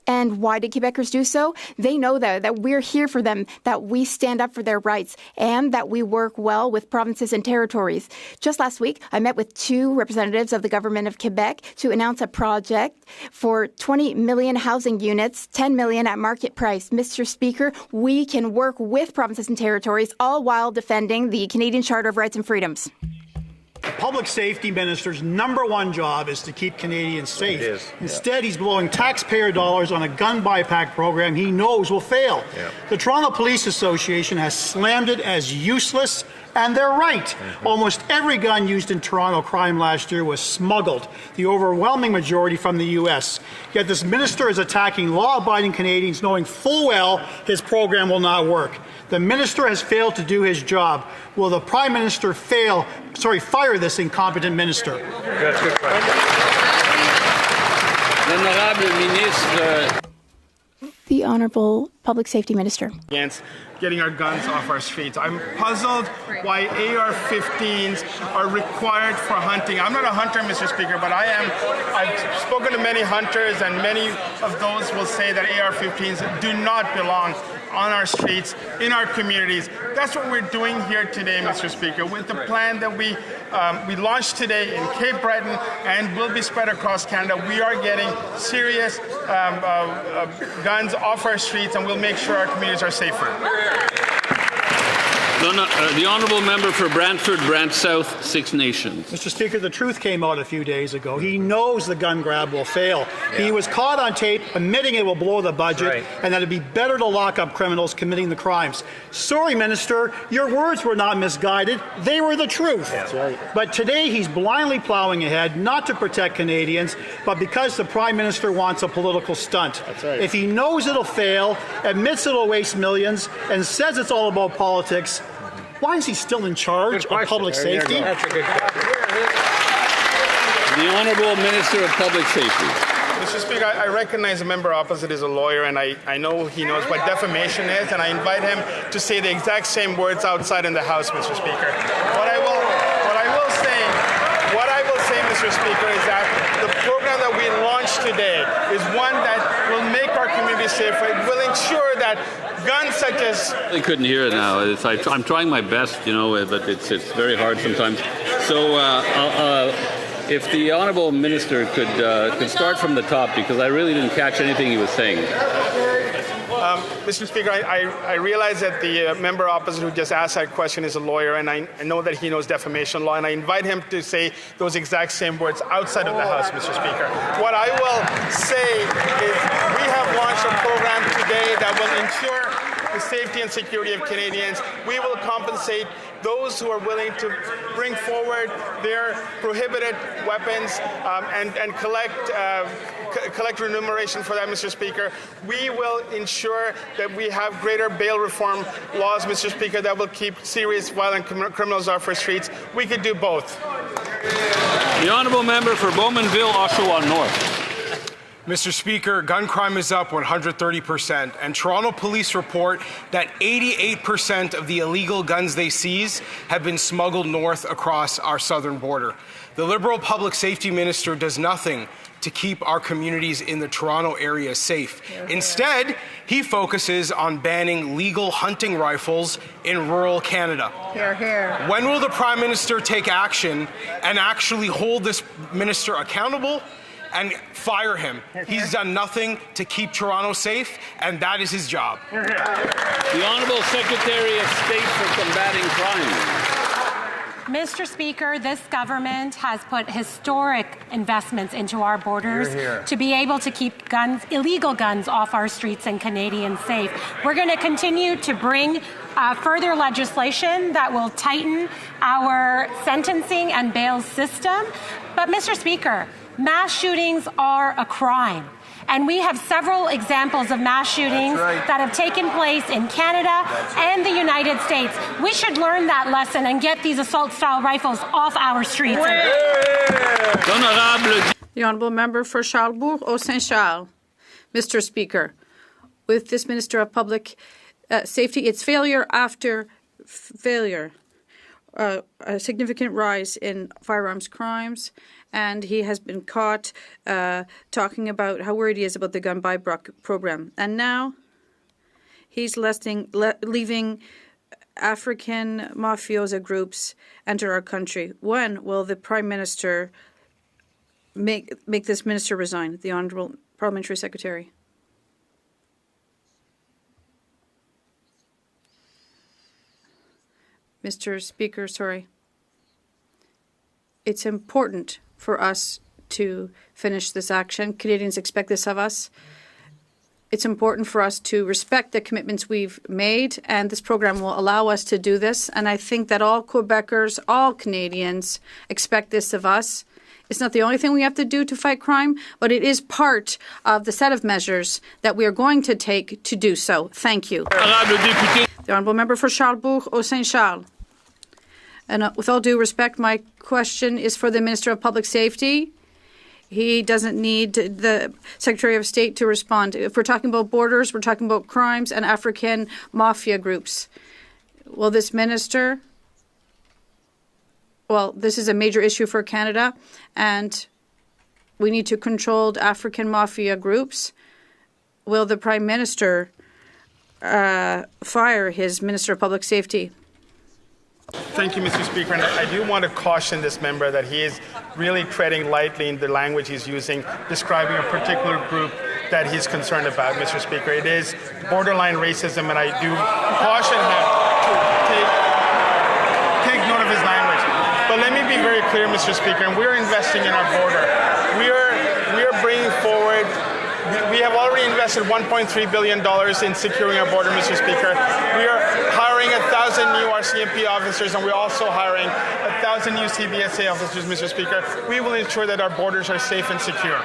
And why did Quebecers do so? They know that we're here for them, that we stand up for their rights, and that we work well with provinces and territories. Just last week, I met with 2 representatives of the government of Quebec to announce a project for 20 million housing units, 10 million at market price. Mr. Speaker, we can work with provinces and territories, all while defending the Canadian Charter of Rights and Freedoms. The public safety minister's #1 job is to keep Canadians safe. Instead, he's blowing taxpayer dollars on a gun buyback program he knows will fail. The Toronto Police Association has slammed it as useless, and they're right. Almost every gun used in Toronto crime last year was smuggled, the overwhelming majority from the U.S. Yet this minister is attacking law-abiding Canadians knowing full well his program will not work. The minister has failed to do his job. Will the Prime Minister fire this incompetent minister? Good question. The Honourable Public Safety Minister. Against getting our guns off our streets. I'm puzzled why AR-15s are required for hunting. I'm not a hunter, Mr. Speaker, but I've spoken to many hunters, and many of those will say that AR-15s do not belong on our streets, in our communities. That's what we're doing here today, Mr. Speaker, with the plan that we launched today in Cape Breton and will be spread across Canada. We are getting serious guns off our streets, and we'll make sure our communities are safer. The Honourable Member for Brantford, Brant South, Six Nations. Mr. Speaker, the truth came out a few days ago. He knows the gun grab will fail. He was caught on tape admitting it will blow the budget and that it'd be better to lock up criminals committing the crimes. Sorry, Minister, your words were not misguided. They were the truth. That's right. But today he's blindly plowing ahead, not to protect Canadians, but because the Prime Minister wants a political stunt. That's right. If he knows it'll fail, admits it'll waste millions, and says it's all about politics, why is he still in charge of public safety? That's a good question. The Honourable Minister of Public Safety. Mr. Speaker, I recognize the member opposite is a lawyer, and I know he knows what defamation is, and I invite him to say the exact same words outside in the House, Mr. Speaker. What I will say, Mr. Speaker, is that the program that we launched today is one that will make our community safer. It will ensure that guns such as... I couldn't hear it now. I'm trying my best, but it's very hard sometimes. So if the Honourable Minister could start from the top, because I really didn't catch anything he was saying. Mr. Speaker, I realize that the member opposite who just asked that question is a lawyer, and I know that he knows defamation law, and I invite him to say those exact same words outside of the House, Mr. Speaker. What I will say is we have launched a program today that will ensure the safety and security of Canadians. We will compensate those who are willing to bring forward their prohibited weapons and collect remuneration for that, Mr. Speaker. We will ensure that we have greater bail reform laws, Mr. Speaker, that will keep serious violent criminals off our streets. We could do both. The Honourable Member for Bowmanville, Oshawa North. Mr. Speaker, gun crime is up 130%, and Toronto police report that 88% of the illegal guns they seize have been smuggled north across our southern border. The Liberal Public Safety Minister does nothing to keep our communities in the Toronto area safe. Instead, he focuses on banning legal hunting rifles in rural Canada. Hear, hear. When will the Prime Minister take action and actually hold this minister accountable and fire him? He's done nothing to keep Toronto safe, and that is his job. The Honourable Secretary of State for Combating Crime. Mr. Speaker, this government has put historic investments into our borders to be able to keep illegal guns off our streets and Canadians safe. We're going to continue to bring further legislation that will tighten our sentencing and bail system. But, Mr. Speaker, mass shootings are a crime. And we have several examples of mass shootings that have taken place in Canada and the United States. We should learn that lesson and get these assault-style rifles off our streets. The Honourable Member for Charlesbourg, Haut-Saint-Charles. Mr. Speaker, with this Minister of Public Safety, it's failure after failure. a significant rise in firearms crimes, and he has been caught talking about how worried he is about the gun buyback program. And now he's leaving African mafioso groups enter our country. When will the Prime Minister make this minister resign, the Honourable Parliamentary Secretary? Mr. Speaker, sorry. It's important for us to finish this action. Canadians expect this of us. It's important for us to respect the commitments we've made, and this program will allow us to do this. And I think that all Quebecers, all Canadians expect this of us. It's not the only thing we have to do to fight crime, but it is part of the set of measures that we are going to take to do so. Thank you. The Honourable Member for Charlebourg, Saint-Charles. And with all due respect, my question is for the Minister of Public Safety. He doesn't need the Secretary of State to respond. If we're talking about borders, we're talking about crimes and African mafia groups. Will this minister... Well, this is a major issue for Canada, and we need to control African mafia groups. Will the Prime Minister fire his Minister of Public Safety? Thank you, Mr. Speaker. And I do want to caution this member that he is really treading lightly in the language he's using, describing a particular group that he's concerned about, Mr. Speaker. It is borderline racism, and I do caution him to take note of his language. But let me be very clear, Mr. Speaker, and we're investing in our border. We are bringing forward. We have already invested $1.3 billion in securing our border, Mr. Speaker. We are hiring 1,000 new RCMP officers, and we're also hiring 1,000 new CBSA officers, Mr. Speaker. We will ensure that our borders are safe and secure.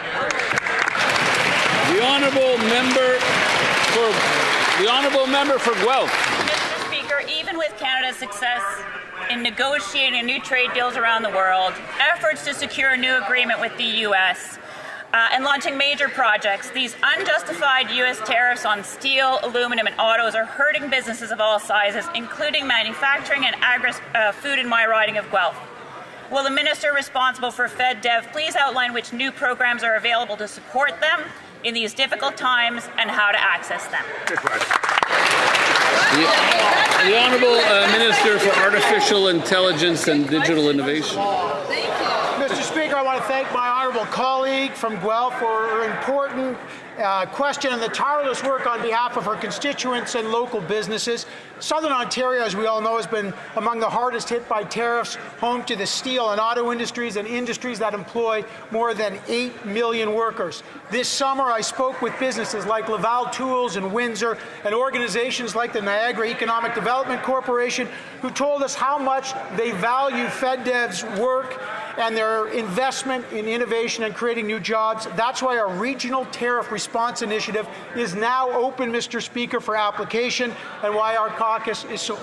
The honourable member for Guelph. Mr. Speaker, even with Canada's success in negotiating new trade deals around the world, efforts to secure a new agreement with the U.S., and launching major projects, these unjustified U.S. tariffs on steel, aluminum, and autos are hurting businesses of all sizes, including manufacturing and food in my riding of Guelph. Will the minister responsible for FedDev please outline which new programs are available to support them in these difficult times and how to access them? The Honourable Minister for Artificial Intelligence and Digital Innovation. Mr. Speaker, I want to thank my honourable colleague from Guelph for her important question and the tireless work on behalf of her constituents and local businesses. Southern Ontario, as we all know, has been among the hardest hit by tariffs, home to the steel and auto industries and industries that employ more than 8 million workers. This summer, I spoke with businesses like Laval Tools in Windsor and organizations like the Niagara Economic Development Corporation, who told us how much they value FedDev's work and their investment in innovation and creating new jobs. That's why our Regional Tariff Response Initiative is now open, Mr. Speaker, for application, and why our caucus is so...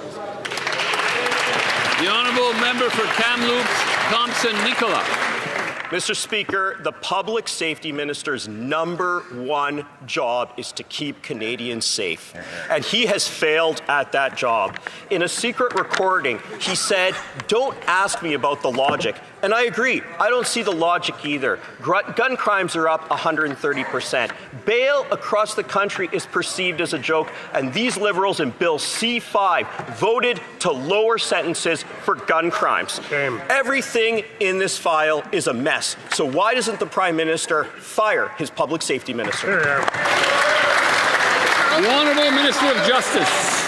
The Honourable Member for Kamloops, Thompson-Nicola. Mr. Speaker, the Public Safety Minister's #1 job is to keep Canadians safe, and he has failed at that job. In a secret recording, he said, "Don't ask me about the logic." And I agree. I don't see the logic either. Gun crimes are up 130%. Bail across the country is perceived as a joke, and these Liberals in Bill C-5 voted to lower sentences for gun crimes. Everything in this file is a mess. So why doesn't the Prime Minister fire his Public Safety Minister? The Honourable Minister of Justice.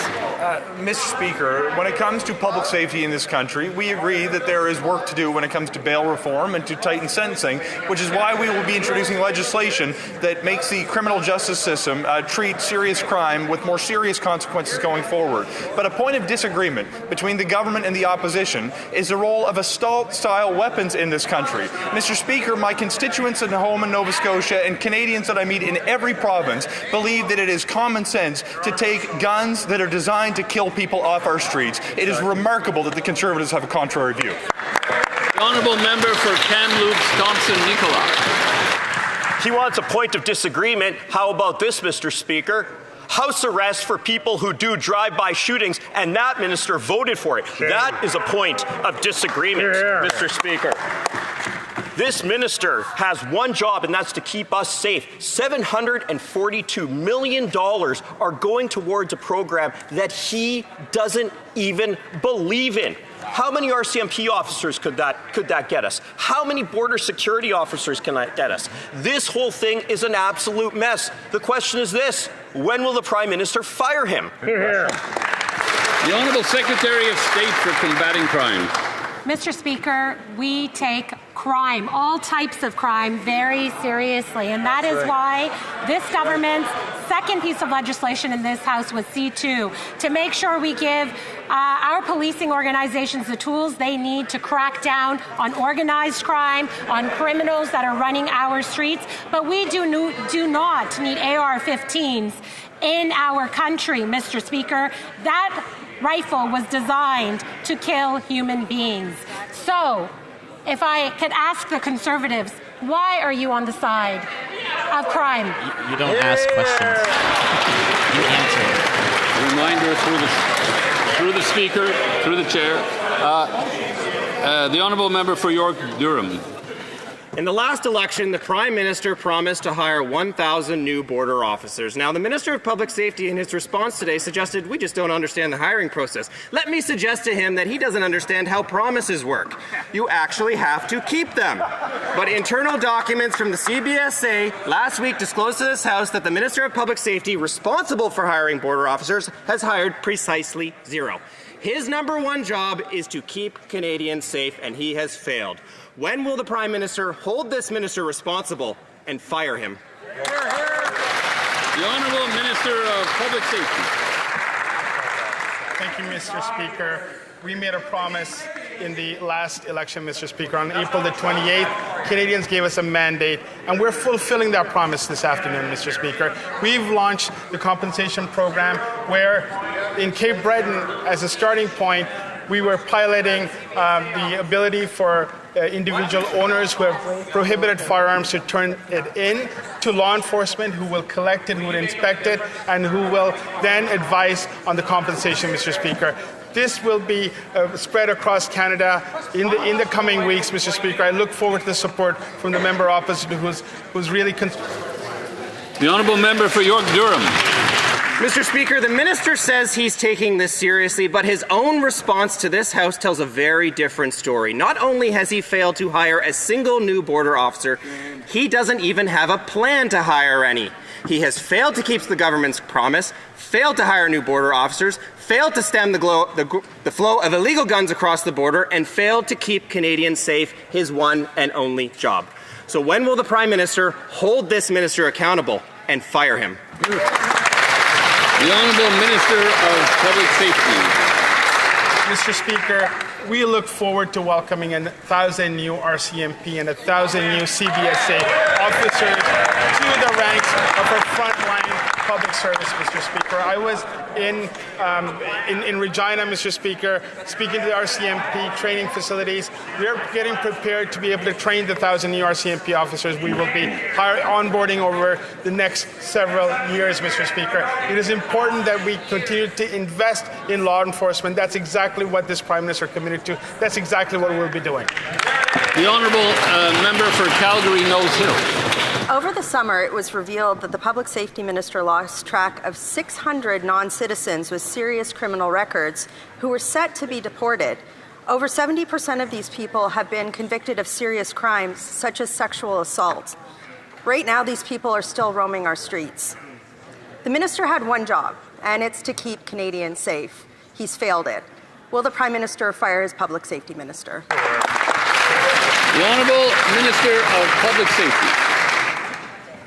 Mr. Speaker, when it comes to public safety in this country, we agree that there is work to do when it comes to bail reform and to tighten sentencing, which is why we will be introducing legislation that makes the criminal justice system treat serious crime with more serious consequences going forward. But a point of disagreement between the government and the opposition is the role of assault-style weapons in this country. Mr. Speaker, my constituents at home in Nova Scotia and Canadians that I meet in every province believe that it is common sense to take guns that are designed to kill people off our streets. It is remarkable that the Conservatives have a contrary view. The Honourable Member for Kamloops, Thompson-Nicola. He wants a point of disagreement. How about this, Mr. Speaker? house arrest for people who do drive-by shootings, and that minister voted for it. That is a point of disagreement, Mr. Speaker. This minister has one job, and that's to keep us safe. $742 million are going towards a program that he doesn't even believe in. How many RCMP officers could that get us? How many border security officers can that get us? This whole thing is an absolute mess. The question is this: when will the Prime Minister fire him? The Honourable Secretary of State for Combating Crime. Mr. Speaker, we take crime, all types of crime, very seriously. And that is why this government's second piece of legislation in this House was C2, to make sure we give our policing organizations the tools they need to crack down on organized crime, on criminals that are running our streets. But we do not need AR-15s in our country, Mr. Speaker. That rifle was designed to kill human beings. So, if I could ask the Conservatives, why are you on the side of crime? You don't ask questions. You answer. A reminder through the Speaker, through the Chair. The Honourable Member for York Durham. In the last election, the Prime Minister promised to hire 1,000 new border officers. Now, the Minister of Public Safety in his response today suggested we just don't understand the hiring process. Let me suggest to him that he doesn't understand how promises work. You actually have to keep them. But internal documents from the CBSA last week disclosed to this House that the Minister of Public Safety responsible for hiring border officers has hired precisely 0. His number one job is to keep Canadians safe, and he has failed. When will the Prime Minister hold this minister responsible and fire him? The Honourable Minister of Public Safety. Thank you, Mr. Speaker. We made a promise in the last election, Mr. Speaker. On April the 28th, Canadians gave us a mandate, and we're fulfilling that promise this afternoon, Mr. Speaker. We've launched the compensation program where in Cape Breton, as a starting point, we were piloting the ability for individual owners who have prohibited firearms to turn it in to law enforcement, who will collect it, who will inspect it, and who will then advise on the compensation, Mr. Speaker. This will be spread across Canada in the coming weeks, Mr. Speaker. I look forward to the support from the member opposite who's really... The Honourable Member for York Durham. Mr. Speaker, the minister says he's taking this seriously, but his own response to this House tells a very different story. Not only has he failed to hire a single new border officer, he doesn't even have a plan to hire any. He has failed to keep the government's promise, failed to hire new border officers, failed to stem the flow of illegal guns across the border, and failed to keep Canadians safe, his one and only job. So when will the Prime Minister hold this minister accountable and fire him? The Honourable Minister of Public Safety. Mr. Speaker, we look forward to welcoming 1,000 new RCMP and 1,000 new CBSA officers to the ranks of our frontline public service, Mr. Speaker. I was in Regina, Mr. Speaker, speaking to the RCMP training facilities. We are getting prepared to be able to train the 1,000 new RCMP officers we will be onboarding over the next several years, Mr. Speaker. It is important that we continue to invest in law enforcement. That's exactly what this Prime Minister committed to. That's exactly what we'll be doing. The Honourable Member for Calgary Nose Hill. Over the summer, it was revealed that the Public Safety Minister lost track of 600 non-citizens with serious criminal records who were set to be deported. Over 70% of these people have been convicted of serious crimes, such as sexual assault. Right now, these people are still roaming our streets. The minister had one job, and it's to keep Canadians safe. He's failed it. Will the Prime Minister fire his Public Safety Minister? The Honourable Minister of Public Safety.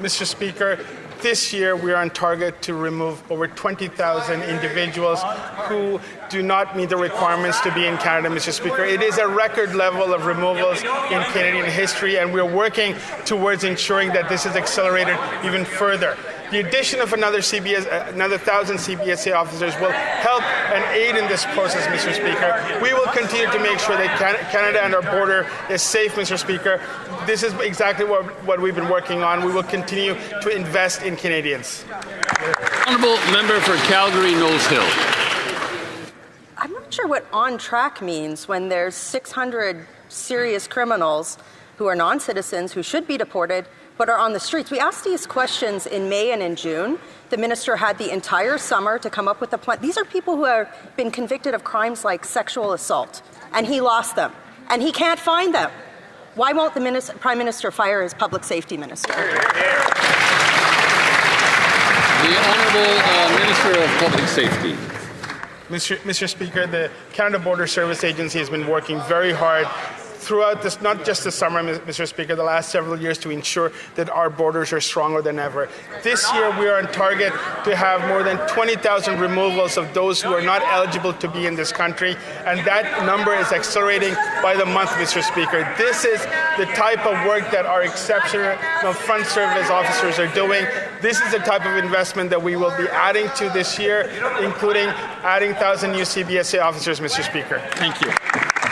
Mr. Speaker, this year we are on target to remove over 20,000 individuals who do not meet the requirements to be in Canada, Mr. Speaker. It is a record level of removals in Canadian history, and we're working towards ensuring that this is accelerated even further. The addition of another 1,000 CBSA officers will help and aid in this process, Mr. Speaker. We will continue to make sure that Canada and our border is safe, Mr. Speaker. This is exactly what we've been working on. We will continue to invest in Canadians. Honourable member for Calgary Knowles Hill. I'm not sure what on track means when there's 600 serious criminals who are non-citizens who should be deported but are on the streets. We asked these questions in May and in June. The minister had the entire summer to come up with a plan. These are people who have been convicted of crimes like sexual assault, and he lost them, and he can't find them. Why won't the Prime Minister fire his public safety minister? The Honourable Minister of Public Safety. Mr. Speaker, the Canada Border Service Agency has been working very hard throughout this, not just the summer, Mr. Speaker, the last several years to ensure that our borders are stronger than ever. This year, we are on target to have more than 20,000 removals of those who are not eligible to be in this country, and that number is accelerating by the month, Mr. Speaker. This is the type of work that our exceptional front service officers are doing. This is the type of investment that we will be adding to this year, including adding 1,000 new CBSA officers, Mr. Speaker. Thank you.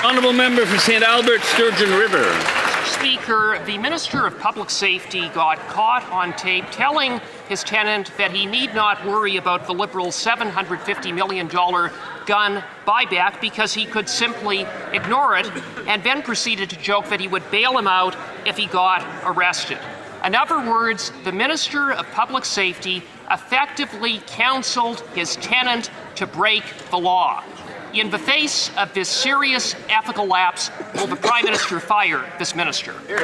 Honourable member for St. Albert, Sturgeon River. Mr. Speaker, the Minister of Public Safety got caught on tape telling his tenant that he need not worry about the Liberals' $750 million gun buyback because he could simply ignore it, and then proceeded to joke that he would bail him out if he got arrested. In other words, the Minister of Public Safety effectively counseled his tenant to break the law. In the face of this serious ethical lapse, will the Prime Minister fire this minister? The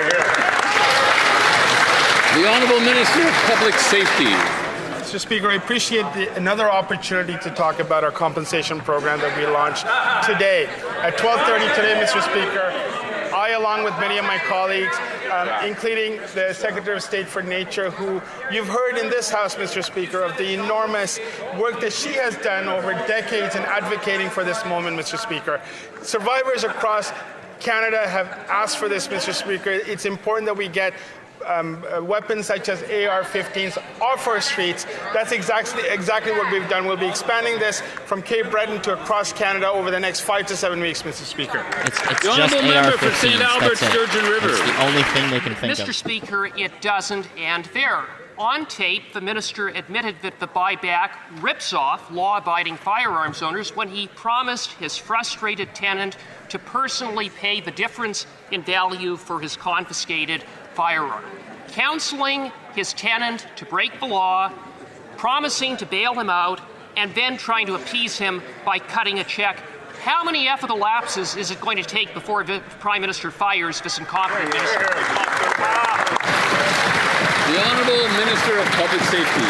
Honourable Minister of Public Safety. Mr. Speaker, I appreciate another opportunity to talk about our compensation program that we launched today. At 12:30 today, Mr. Speaker, I, along with many of my colleagues, including the Secretary of State for Nature, who you've heard in this House, Mr. Speaker, of the enormous work that she has done over decades in advocating for this moment, Mr. Speaker. Survivors across Canada have asked for this, Mr. Speaker. It's important that we get weapons such as AR-15s off our streets. That's exactly what we've done. We'll be expanding this from Cape Breton to across Canada over the next 5 to 7 weeks, Mr. Speaker. It's just AR-15s, that's it. It's the only thing they can think of. Mr. Speaker, it doesn't end there. On tape, the minister admitted that the buyback rips off law-abiding firearms owners when he promised his frustrated tenant to personally pay the difference in value for his confiscated firearm. Counseling his tenant to break the law, promising to bail him out, and then trying to appease him by cutting a check. How many ethical lapses is it going to take before the Prime Minister fires this incompetent minister? The Honourable Minister of Public Safety.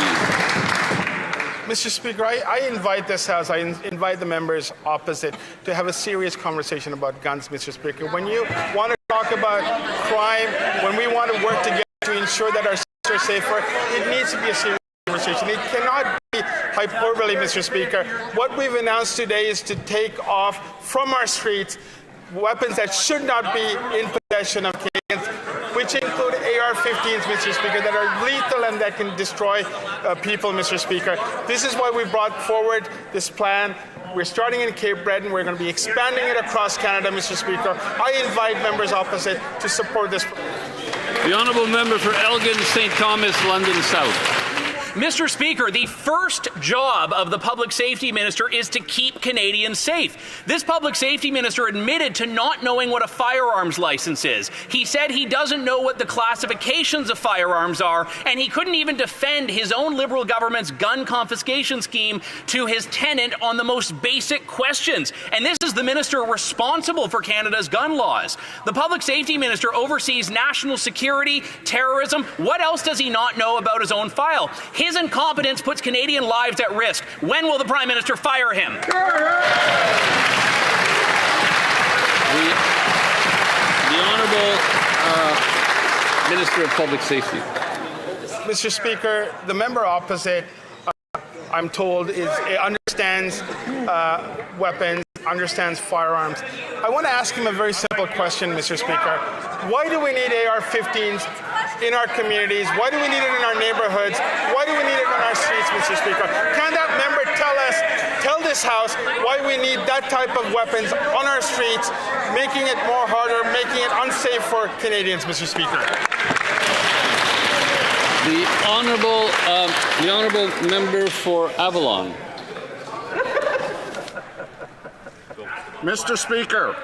Mr. Speaker, I invite this House, I invite the members opposite to have a serious conversation about guns, Mr. Speaker. When you want to talk about crime, when we want to work together to ensure that our streets are safer, it needs to be a serious conversation. It cannot be hyperbole, Mr. Speaker. What we've announced today is to take off from our streets weapons that should not be in possession of Canadians, which include AR-15s, Mr. Speaker, that are lethal and that can destroy people, Mr. Speaker. This is why we brought forward this plan. We're starting in Cape Breton. We're going to be expanding it across Canada, Mr. Speaker. I invite members opposite to support this. The Honourable Member for Elgin, St. Thomas, London South. Mr. Speaker, the first job of the Public Safety Minister is to keep Canadians safe. This Public Safety Minister admitted to not knowing what a firearms license is. He said he doesn't know what the classifications of firearms are, and he couldn't even defend his own Liberal government's gun confiscation scheme to his tenant on the most basic questions. And this is the minister responsible for Canada's gun laws. The Public Safety Minister oversees national security, terrorism. What else does he not know about his own file? His incompetence puts Canadian lives at risk. When will the Prime Minister fire him? The Honourable Minister of Public Safety. Mr. Speaker, the member opposite, I'm told, understands weapons, understands firearms. I want to ask him a very simple question, Mr. Speaker. Why do we need AR-15s in our communities? Why do we need it in our neighborhoods? Why do we need it on our streets, Mr. Speaker? Can that member tell this House why we need that type of weapons on our streets, making it more harder, making it unsafe for Canadians, Mr. Speaker? The honourable member for Avalon. Mr. Speaker,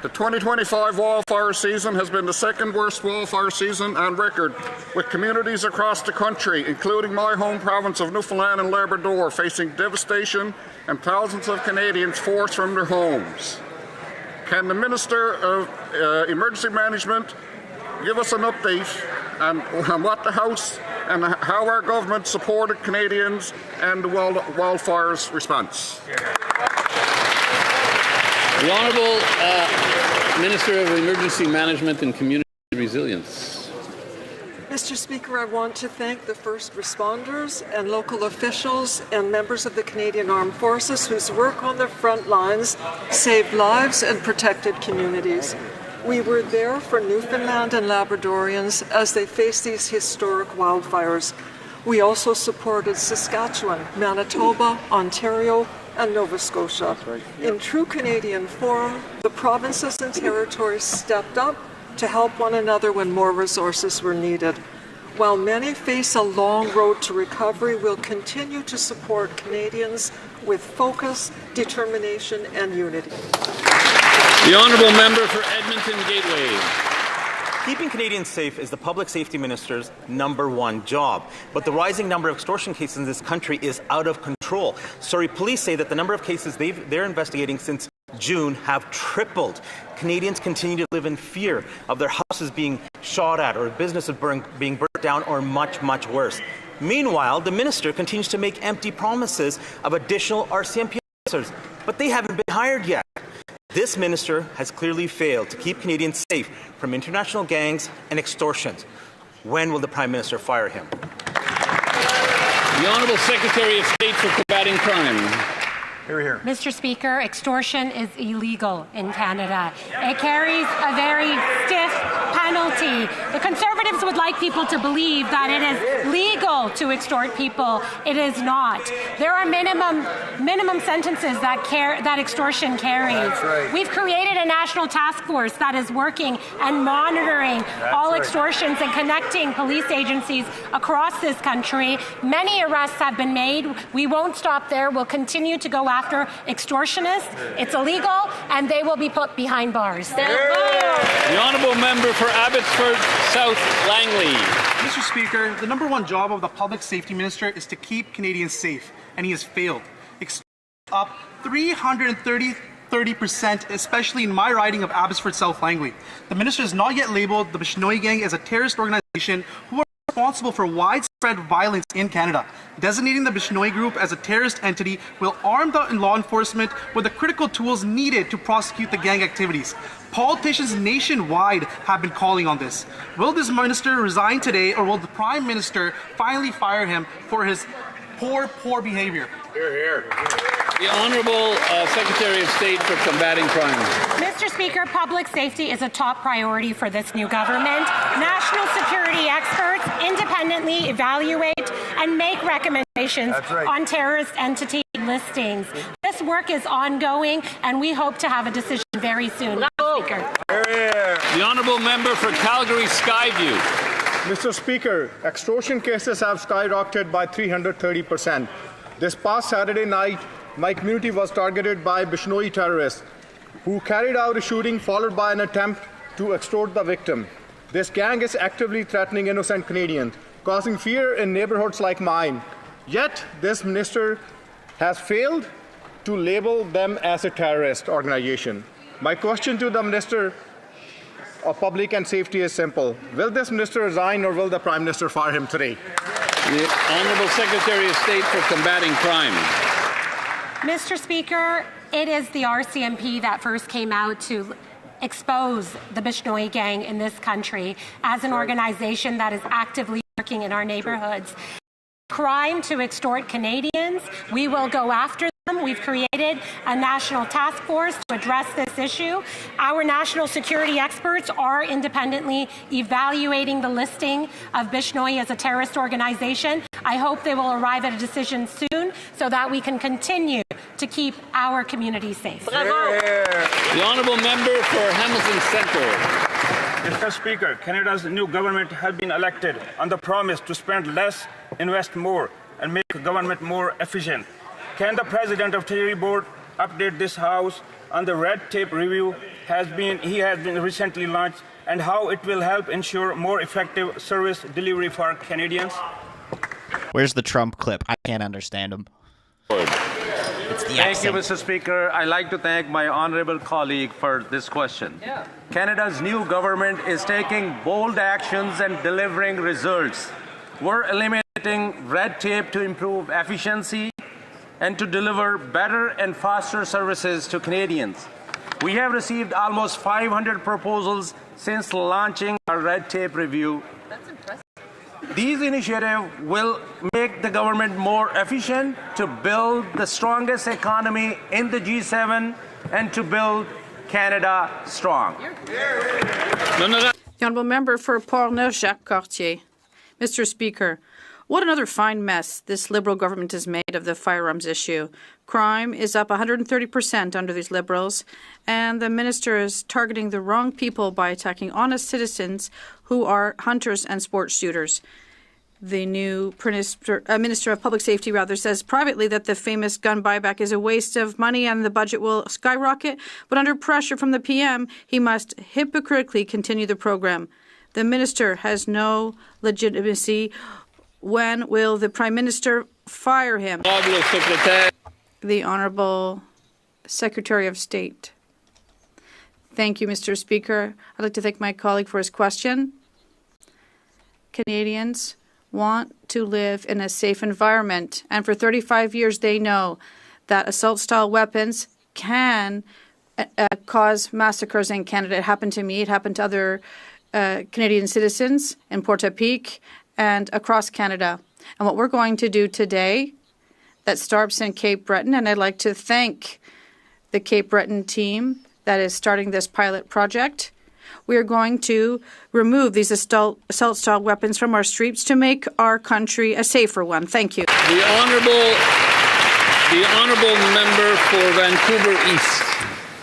the 2025 wildfire season has been the second worst wildfire season on record, with communities across the country, including my home province of Newfoundland and Labrador, facing devastation and thousands of Canadians forced from their homes. Can the Minister of Emergency Management give us an update on what the House and how our government supported Canadians and the wildfires response? The Honourable Minister of Emergency Management and Community Resilience. Mr. Speaker, I want to thank the first responders and local officials and members of the Canadian Armed Forces whose work on the front lines saved lives and protected communities. We were there for Newfoundland and Labradorians as they faced these historic wildfires. We also supported Saskatchewan, Manitoba, Ontario, and Nova Scotia. In true Canadian form, the provinces and territories stepped up to help one another when more resources were needed. While many face a long road to recovery, we'll continue to support Canadians with focus, determination, and unity. The honourable member for Edmonton Gateway. Keeping Canadians safe is the Public Safety Minister's #1 job. But the rising number of extortion cases in this country is out of control. Surrey police say that the number of cases they're investigating since June have tripled. Canadians continue to live in fear of their houses being shot at or businesses being burnt down or much, much worse. Meanwhile, the minister continues to make empty promises of additional RCMP officers, but they haven't been hired yet. This minister has clearly failed to keep Canadians safe from international gangs and extortions. When will the Prime Minister fire him? The Honourable Secretary of State for Combating Crime. Here. Mr. Speaker, extortion is illegal in Canada. It carries a very stiff penalty. The Conservatives would like people to believe that it is legal to extort people. It is not. There are minimum sentences that extortion carries. Right. We've created a national task force that is working and monitoring all extortions and connecting police agencies across this country. Many arrests have been made. We won't stop there. We'll continue to go after extortionists. It's illegal, and they will be put behind bars. The honourable member for Abbotsford South Langley. Mr. Speaker, the #1 job of the Public Safety Minister is to keep Canadians safe, and he has failed. Up 330%, especially in my riding of Abbotsford South Langley. The minister has not yet labelled the Bishnoi Gang as a terrorist organization who are responsible for widespread violence in Canada. Designating the Bishnoi Group as a terrorist entity will arm the law enforcement with the critical tools needed to prosecute the gang activities. Politicians nationwide have been calling on this. Will this minister resign today, or will the Prime Minister finally fire him for his poor behavior? Hear, hear. The Honourable Secretary of State for Combating Crime. Mr. Speaker, public safety is a top priority for this new government. National security experts independently evaluate and make recommendations on terrorist entity listings. This work is ongoing, and we hope to have a decision very soon. Mr. Speaker. The Honourable Member for Calgary Skyview. Mr. Speaker, extortion cases have skyrocketed by 330%. This past Saturday night, my community was targeted by Bishnoi terrorists who carried out a shooting followed by an attempt to extort the victim. This gang is actively threatening innocent Canadians, causing fear in neighborhoods like mine. Yet, this minister has failed to label them as a terrorist organization. My question to the Minister of Public and Safety is simple. Will this minister resign, or will the Prime Minister fire him today? The Honourable Secretary of State for Combating Crime. Mr. Speaker, it is the RCMP that first came out to expose the Bishnoi Gang in this country as an organization that is actively working in our neighborhoods. Crime to extort Canadians, we will go after them. We've created a national task force to address this issue. Our national security experts are independently evaluating the listing of Bishnoi as a terrorist organization. I hope they will arrive at a decision soon so that we can continue to keep our communities safe. The Honourable Member for Hamilton Centre. Mr. Speaker, Canada's new government has been elected on the promise to spend less, invest more, and make government more efficient. Can the President of Treasury Board update this House on the red tape review he has been recently launched and how it will help ensure more effective service delivery for Canadians? Where's the Trump clip? I can't understand him. It's the Thank you, accent. Mr. Speaker. I'd like to thank my honourable colleague for this question. Canada's new government is taking bold actions and delivering results. We're eliminating red tape to improve efficiency and to deliver better and faster services to Canadians. We have received almost 500 proposals since launching our red tape review. That's impressive. These initiatives will make the government more efficient to build the strongest economy in the G7 and to build Canada strong. The honourable member for Portneuf, Jacques Cartier. Mr. Speaker, what another fine mess this Liberal government has made of the firearms issue. Crime is up 130% under these Liberals, and the minister is targeting the wrong people by attacking honest citizens who are hunters and sports shooters. The new Minister of Public Safety says privately that the famous gun buyback is a waste of money and the budget will skyrocket, but under pressure from the PM, he must hypocritically continue the program. The minister has no legitimacy. When will the Prime Minister fire him? The Honourable Secretary of State. Thank you, Mr. Speaker. I'd like to thank my colleague for his question. Canadians want to live in a safe environment, and for 35 years they know that assault-style weapons can cause massacres in Canada. It happened to me. It happened to other Canadian citizens in Portapique and across Canada. And what we're going to do today, that starts in Cape Breton, and I'd like to thank the Cape Breton team that is starting this pilot project. We are going to remove these assault-style weapons from our streets to make our country a safer one. Thank you. The honourable member for Vancouver East.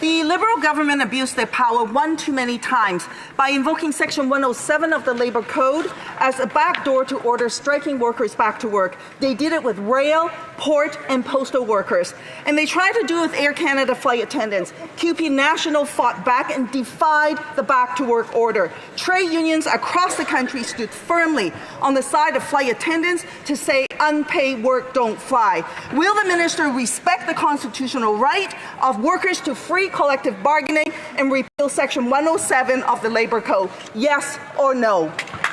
The Liberal government abused their power one too many times by invoking Section 107 of the Labour Code as a backdoor to order striking workers back to work. They did it with rail, port, and postal workers. And they tried to do it with Air Canada flight attendants. QP National fought back and defied the back-to-work order. Trade unions across the country stood firmly on the side of flight attendants to say unpaid work don't fly. Will the minister respect the constitutional right of workers to free collective bargaining and repeal Section 107 of the Labour Code? Yes or no?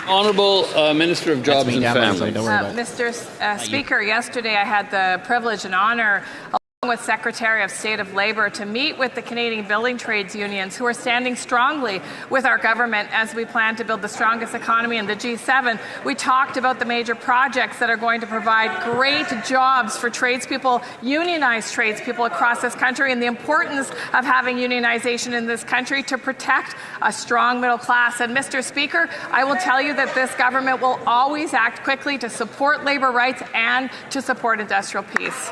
Honourable Minister of Jobs and Families. Mr. Speaker, yesterday I had the privilege and honour, along with Secretary of State of Labour, to meet with the Canadian building trades unions who are standing strongly with our government as we plan to build the strongest economy in the G7. We talked about the major projects that are going to provide great jobs for tradespeople, unionized tradespeople across this country, and the importance of having unionization in this country to protect a strong middle class. And Mr. Speaker, I will tell you that this government will always act quickly to support labour rights and to support industrial peace.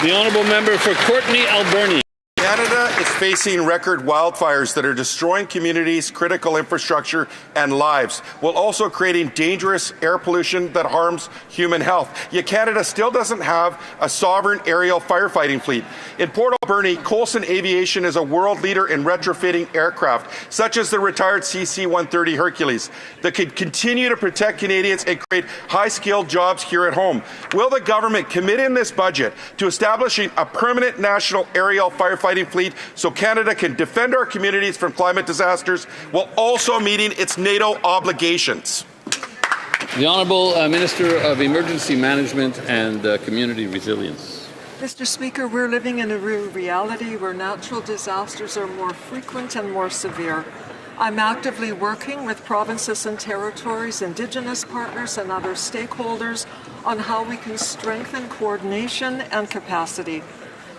The honourable member for Courtenay Alberni. Canada is facing record wildfires that are destroying communities, critical infrastructure, and lives, while also creating dangerous air pollution that harms human health. Yet Canada still doesn't have a sovereign aerial firefighting fleet. In Port Alberni, Coulson Aviation is a world leader in retrofitting aircraft, such as the retired CC-130 Hercules, that could continue to protect Canadians and create high-skilled jobs here at home. Will the government commit in this budget to establishing a permanent national aerial firefighting fleet so Canada can defend our communities from climate disasters while also meeting its NATO obligations? The Honourable Minister of Emergency Management and Community Resilience. Mr. Speaker, we're living in a reality where natural disasters are more frequent and more severe. I'm actively working with provinces and territories, Indigenous partners and other stakeholders on how we can strengthen coordination and capacity.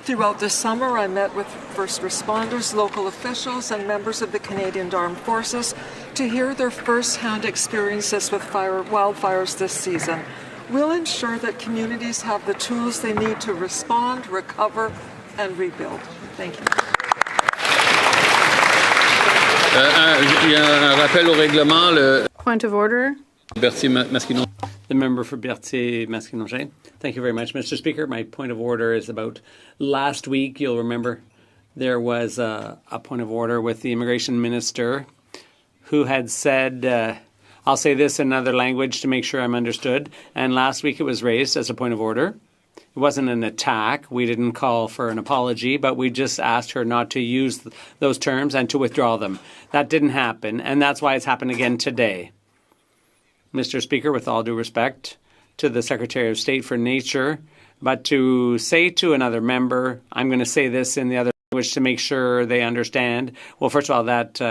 Throughout the summer, I met with first responders, local officials, and members of the Canadian Armed Forces to hear their first-hand experiences with wildfires this season. We'll ensure that communities have the tools they need to respond, recover, and rebuild. Thank you. Il y a un rappel au règlement. Point of order. Berthier-Masquinon. The member for Berthier-Masquinon. Thank you very much, Mr. Speaker. My point of order is about last week. You'll remember there was a point of order with the immigration minister who had said, I'll say this in another language to make sure I'm understood. And last week it was raised as a point of order. It wasn't an attack. We didn't call for an apology, but we just asked her not to use those terms and to withdraw them. That didn't happen, and that's why it's happened again today. Mr. Speaker, with all due respect to the Secretary of State for Nature, but to say to another member, I'm going to say this in the other language to make sure they understand. Well, first of all, that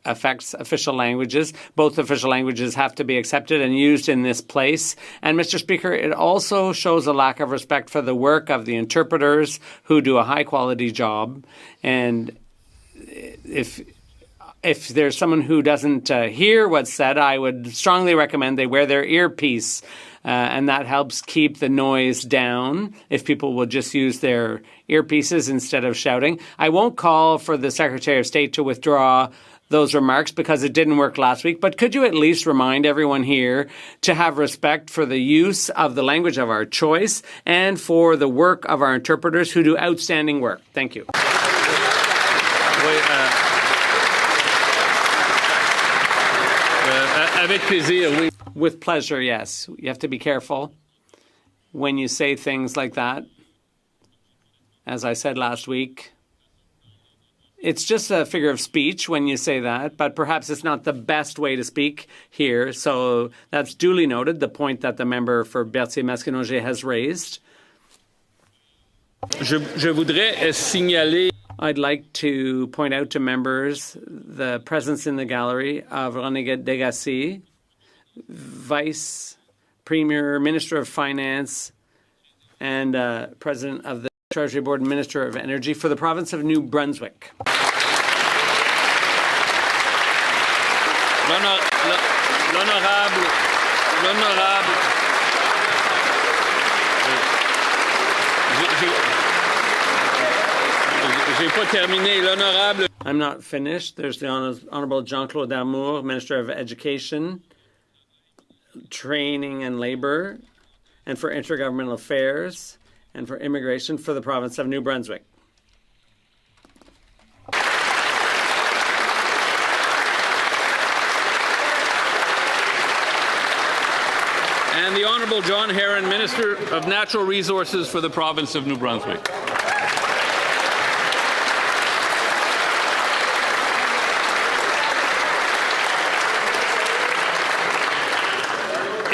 affects official languages. Both official languages have to be accepted and used in this place. And, Mr. Speaker, it also shows a lack of respect for the work of the interpreters who do a high-quality job. And if there's someone who doesn't hear what's said, I would strongly recommend they wear their earpiece. And that helps keep the noise down if people will just use their earpieces instead of shouting. I won't call for the Secretary of State to withdraw those remarks because it didn't work last week. But could you at least remind everyone here to have respect for the use of the language of our choice and for the work of our interpreters who do outstanding work? Thank you. Avec plaisir, oui. With pleasure, yes. You have to be careful when you say things like that. As I said last week, it's just a figure of speech when you say that, but perhaps it's not the best way to speak here. So that's duly noted, the point that the member for Berthier-Masquinon has raised. Je voudrais signaler. I'd like to point out to members the presence in the gallery of René Degassi, Vice Premier, Minister of Finance, and President of the Treasury Board and Minister of Energy for the province of New Brunswick. L'honorable. J'ai pas terminé. L'honorable. I'm not finished. There's the Honorable Jean-Claude Damour, Minister of Education, Training and Labour, and for Intergovernmental Affairs, and for Immigration for the province of New Brunswick. And the Honorable John Herron, Minister of Natural Resources for the province of New Brunswick.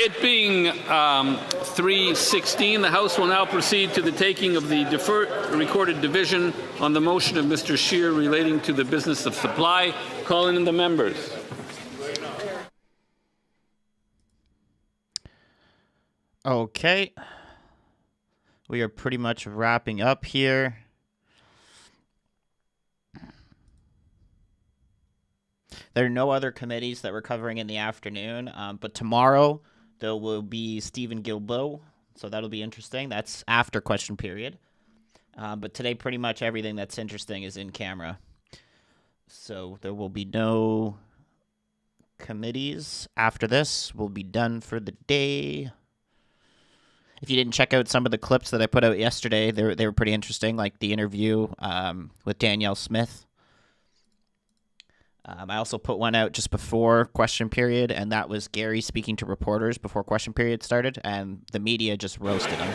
It being 3:16, the House will now proceed to the taking of the deferred recorded division on the motion of Mr. Scheer relating to the business of supply. Calling in the members. Okay. We are pretty much wrapping up here. There are no other committees that we're covering in the afternoon, but tomorrow there will be Stephen Guilbeault, so that'll be interesting. That's after question period. But today pretty much everything that's interesting is in camera. So there will be no committees after this. We'll be done for the day. If you didn't check out some of the clips that I put out yesterday, they were pretty interesting, like the interview with Danielle Smith. I also put one out just before question period, and that was Gary speaking to reporters before question period started, and the media just roasted him.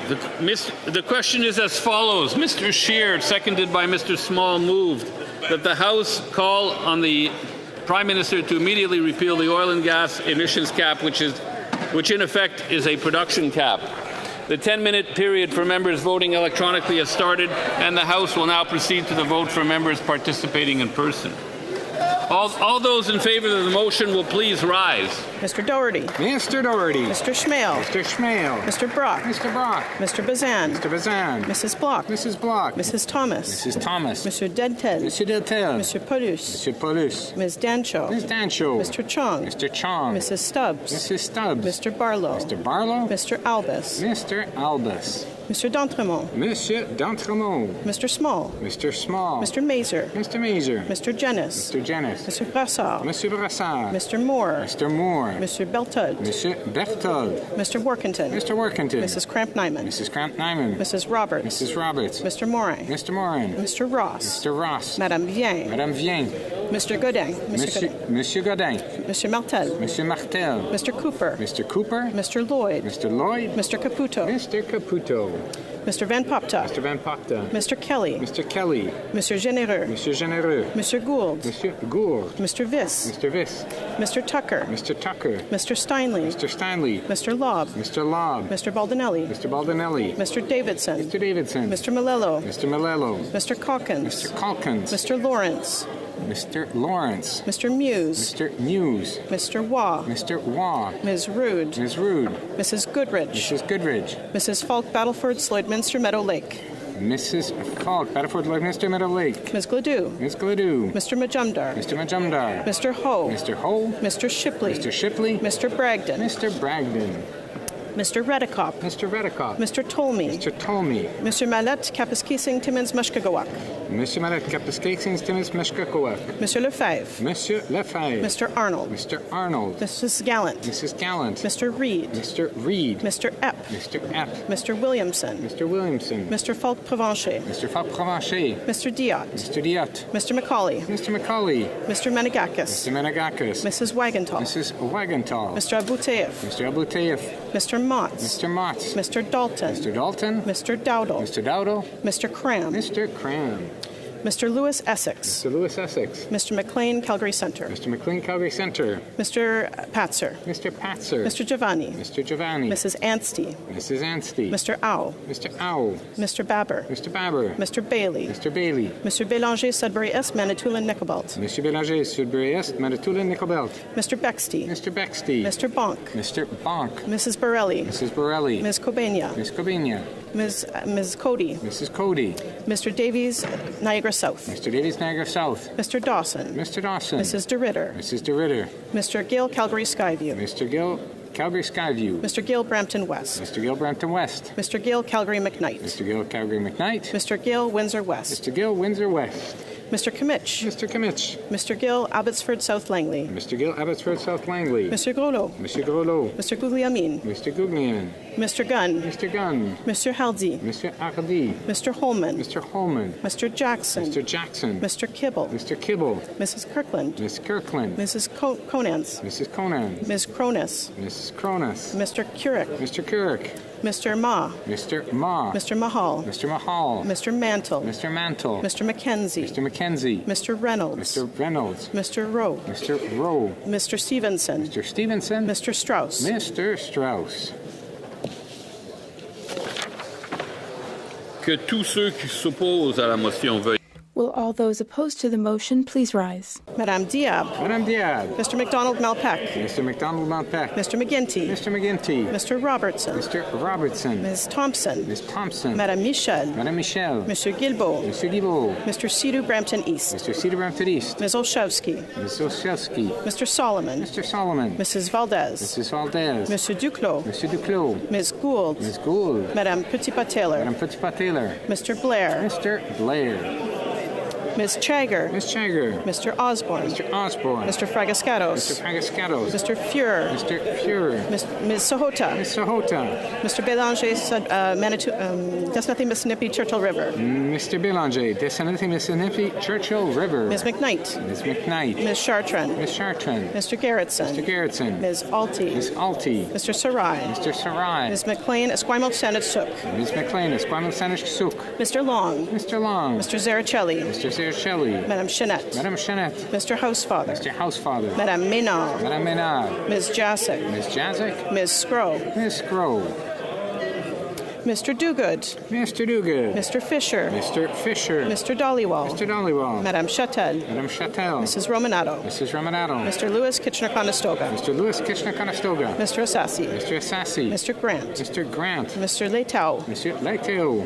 The question is as follows. Mr. Scheer, seconded by Mr. Small, moved that the House call on the Prime Minister to immediately repeal the oil and gas emissions cap, which in effect is a production cap. The 10-minute period for members voting electronically has started, and the House will now proceed to the vote for members participating in person. All those in favor of the motion will please rise. Mr. Doherty. Mr. Doherty. Mr. Schmale. Mr. Schmale. Mr. Brock. Mr. Brock. Mr. Bazan. Mr. Bazan. Mrs. Block. Mrs. Block. Mrs. Thomas. Mrs. Thomas. Mr. Dedtel. Mr. Deltel. Mr. Paulus. Mr. Paulus. Ms. Dancho. Ms. Dancho. Mr. Chong. Mr. Chong. Mrs. Stubbs. Mrs. Stubbs. Mr. Barlow. Mr. Barlow. Mr. Albus. Mr. Albus. Monsieur d'Entremont. Monsieur d'Entremont. Mr. Small. Mr. Small. Mr. Mazer. Mr. Mazer. Mr. Jennis. Mr. Jennis. Monsieur Brassard. Monsieur Brassard. Mr. Moore. Mr. Moore. Monsieur Beltud. Monsieur Berthold. Mr. Workington. Mr. Workington. Mrs. Cramp-Nyman. Mrs. Cramp-Nyman. Mrs. Roberts. Mrs. Roberts. Mr. Morin. Mr. Morin. Mr. Ross. Mr. Ross. Madame Vien. Madame Vien. Mr. Godin. Monsieur Godin. Monsieur Martel. Monsieur Martel. Mr. Cooper. Mr. Cooper. Mr. Lloyd. Mr. Lloyd. Mr. Caputo. Mr. Caputo. Mr. Van Popta. Mr. Van Popta. Mr. Kelly. Mr. Kelly. Monsieur Généreux. Monsieur Généreux. Monsieur Gould. Monsieur Gould. Mr. Viss. Mr. Viss. Mr. Tucker. Mr. Tucker. Mr. Steinley. Mr. Steinley. Mr. Lobb. Mr. Lobb. Mr. Baldinelli. Mr. Baldinelli. Mr. Davidson. Mr. Davidson. Mr. Malello. Mr. Malello. Mr. Calkins. Mr. Calkins. Mr. Lawrence. Mr. Lawrence. Mr. Muse. Mr. Muse. Mr. Waugh. Mr. Waugh. Ms. Rude. Ms. Rude. Mrs. Goodrich. Mrs. Goodrich. Mrs. Falk Battleford Sloydminster Meadow Lake. Mrs. Falk Battleford Lloydminster Meadow Lake. Ms. Gladue. Ms. Gladue. Mr. Majumdar. Mr. Majumdar. Mr. Ho. Mr. Ho. Mr. Shipley. Mr. Shipley. Mr. Bragdon. Mr. Bragdon. Mr. Redicop. Mr. Redicop. Mr. Tolmie. Mr. Tolmie. Mr. Mallet Kapiskising Timmins Mushkagawak. Monsieur Mallet Kapiskising Timmins Mushkagawak. Monsieur Lefebvre. Monsieur Lefebvre. Mr. Arnold. Mr. Arnold. Mrs. Gallant. Mrs. Gallant. Mr. Reed. Mr. Reed. Mr. Epp. Mr. Epp. Mr. Williamson. Mr. Williamson. Mr. Falk Provencher. Mr. Falk Provencher. Mr. Diot. Mr. Diot. Mr. Macaulay. Mr. Macaulay. Mr. Menegakis. Mr. Menegakis. Mrs. Wagenthal. Mrs. Wagenthal. Mr. Abuteev. Mr. Abuteev. Mr. Motz. Mr. Motz. Mr. Dalton. Mr. Dalton. Mr. Dowdle. Mr. Dowdle. Mr. Cram. Mr. Cram. Mr. Lewis Essex. Mr. Lewis Essex. Mr. McLean, Calgary Centre. Mr. McLean, Calgary Centre. Mr. Patzer. Mr. Patzer. Mr. Giovanni. Mr. Giovanni. Mrs. Anstey. Mrs. Anstey. Mr. Ow. Mr. Ow. Mr. Babber. Mr. Babber. Mr. Bailey. Mr. Bailey. Mr. Bélanger, Sudbury Est, Manitoulin, Nickelbelt. Monsieur Bélanger, Sudbury Est, Manitoulin, Nickelbelt. Mr. Bexty. Mr. Bexty. Mr. Bonk. Mr. Bonk. Mrs. Borelli. Mrs. Borelli. Ms. Kobania. Miss Cobinia. Ms. Cody. Mrs. Cody. Mr. Davies, Niagara South. Mr. Davies, Niagara South. Mr. Dawson. Mr. Dawson. Mrs. DeRitter. Mrs. DeRitter. Mr. Gill, Calgary Skyview. Mr. Gill, Calgary Skyview. Mr. Gill, Brampton West. Mr. Gill, Brampton West. Mr. Gill, Calgary McKnight. Mr. Gill, Calgary McKnight. Mr. Gill, Windsor West. Mr. Gill, Windsor West. Mr. Kimmich. Mr. Kimmich. Mr. Gill, Abbotsford, South Langley. Mr. Gill, Abbotsford, South Langley. Mr. Groslo. Mr. Groslo. Mr. Guglielmin. Mr. Guglielmin. Mr. Gunn. Mr. Gunn. Mr. Hardy. Mr. Hardy. Mr. Holman. Mr. Holman. Mr. Jackson. Mr. Jackson. Mr. Kibble. Mr. Kibble. Mrs. Kirkland. Miss Kirkland. Mrs. Conans. Mrs. Conan. Ms. Cronus. Mrs. Cronus. Mr. Currick. Mr. Kirk. Mr. Ma. Mr. Ma. Mr. Mahal. Mr. Mahal. Mr. Mantle. Mr. Mantle. Mr. McKenzie. Mr. McKenzie. Mr. Reynolds. Mr. Reynolds. Mr. Rowe. Mr. Rowe. Mr. Stevenson. Mr. Stevenson. Mr. Strauss. Mr. Strauss. Que tous ceux qui s'opposent à la motion veuillent. Will all those opposed to the motion please rise? Madame Diab. Madame Diab. Mr. McDonald Malpeck. Mr. McDonald Malpeck. Mr. McGinty. Mr. McGinty. Mr. Robertson. Mr. Robertson. Ms. Thompson. Ms. Thompson. Madame Michel. Madame Michel. Monsieur Guilbeault. Monsieur Guilbeault. Mr. Sidhu Brampton East. Mr. Cedar Brampton East. Ms. Olszewski. Ms. Olszewski. Mr. Solomon. Mr. Solomon. Mrs. Valdez. Mrs. Valdez. Monsieur Duclos. Monsieur Duclos. Ms. Gould. Ms. Gould. Madame Petitpas-Taylor. Madame Petitpas-Taylor. Mr. Blair. Mr. Blair. Ms. Chagger. Ms. Chagger. Mr. Osborne. Mr. Osborne. Mr. Fragascatos. Mr. Fragascatos. Mr. Fuhrer. Mr. Fuhrer. Ms. Sahota. Ms. Sahota. Mr. Bélanger, Desnathy Mississippi, Churchill River. Mr. Bélanger, Desnathy Mississippi, Churchill River. Ms. McKnight. Ms. McKnight. Ms. Chartrand. Ms. Chartrand. Mr. Garrettson. Mr. Garrettson. Ms. Alty. Ms. Alty. Mr. Sarai. Mr. Sarai. Ms. McLean, Esquimalt Senate Sook. Ms. McLean, Esquimalt Senate Sook. Mr. Long. Mr. Long. Mr. Zaricelli. Mr. Zaricelli. Madame Chenette. Madame Chenette. Mr. Housefather. Mr. Housefather. Madame Ménard. Madame Ménard. Ms. Jacek. Ms. Jacek. Ms. Scrow. Ms. Scrow. Mr. Dogood. Mr. Dogood. Mr. Fisher. Mr. Fisher. Mr. Dollywall. Mr. Dollywall. Madame Chatel. Madame Chatel. Mrs. Romanato. Mrs. Romanato. Mr. Lewis Kitchener-Conestoga. Mr. Lewis Kitchener-Conestoga. Mr. Assassi. Mr. Assassi. Mr. Grant. Mr. Grant. Mr. Leitao. Mr. Leitao.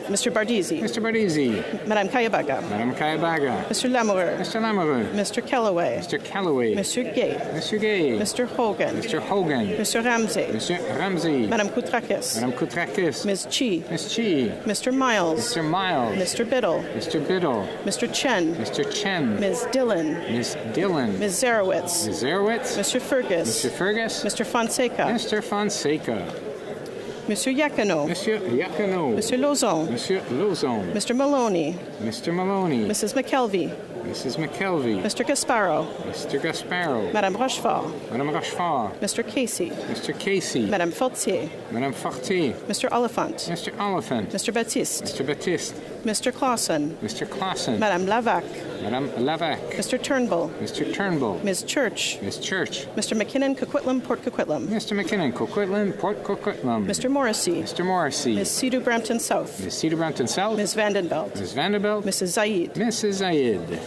Mr. Bardizzi. Mr. Bardizzi. Madame Kayabaga. Madame Kayabaga. Mr. Lamoureux. Mr. Lamoureux. Mr. Callaway. Mr. Callaway. Mr. Gay. Mr. Gay. Mr. Hogan. Mr. Hogan. Mr. Ramsey. Mr. Ramsey. Madame Koutrakis. Madame Koutrakis. Chris. Ms. Chi. Ms. Chi. Mr. Miles. Mr. Miles. Mr. Biddle. Mr. Biddle. Mr. Chen. Mr. Chen. Ms. Dillon. Ms. Dillon. Ms. Zarowitz. Ms. Zarowitz. Mr. Fergus. Mr. Fergus. Mr. Fonseca. Mr. Fonseca. Monsieur Yakino. Monsieur Yakino. Monsieur Lozon. Monsieur Lozon. Mr. Maloney. Mr. Maloney. Mrs. McKelvey. Mrs. McKelvey. Mr. Gasparo. Mr. Gasparo. Madame Rochefort. Madame Rochefort. Mr. Casey. Mr. Casey. Madame Fortier. Madame Fortier. Mr. Oliphant. Mr. Oliphant. Mr. Baptiste. Mr. Baptiste. Mr. Clausen. Mr. Clausen. Madame Lavac. Madame Lavac. Mr. Turnbull. Mr. Turnbull. Ms. Church. Ms. Church. Mr. McKinnon, Coquitlam, Port Coquitlam. Mr. McKinnon, Coquitlam, Port Coquitlam. Mr. Morrissey. Mr. Morrissey. Ms. Cedar Brampton South. Ms. Cedar Brampton South. Ms. Vandenbelt. Ms. Vanderbilt. Mrs. Zaid. Mrs. Zaid.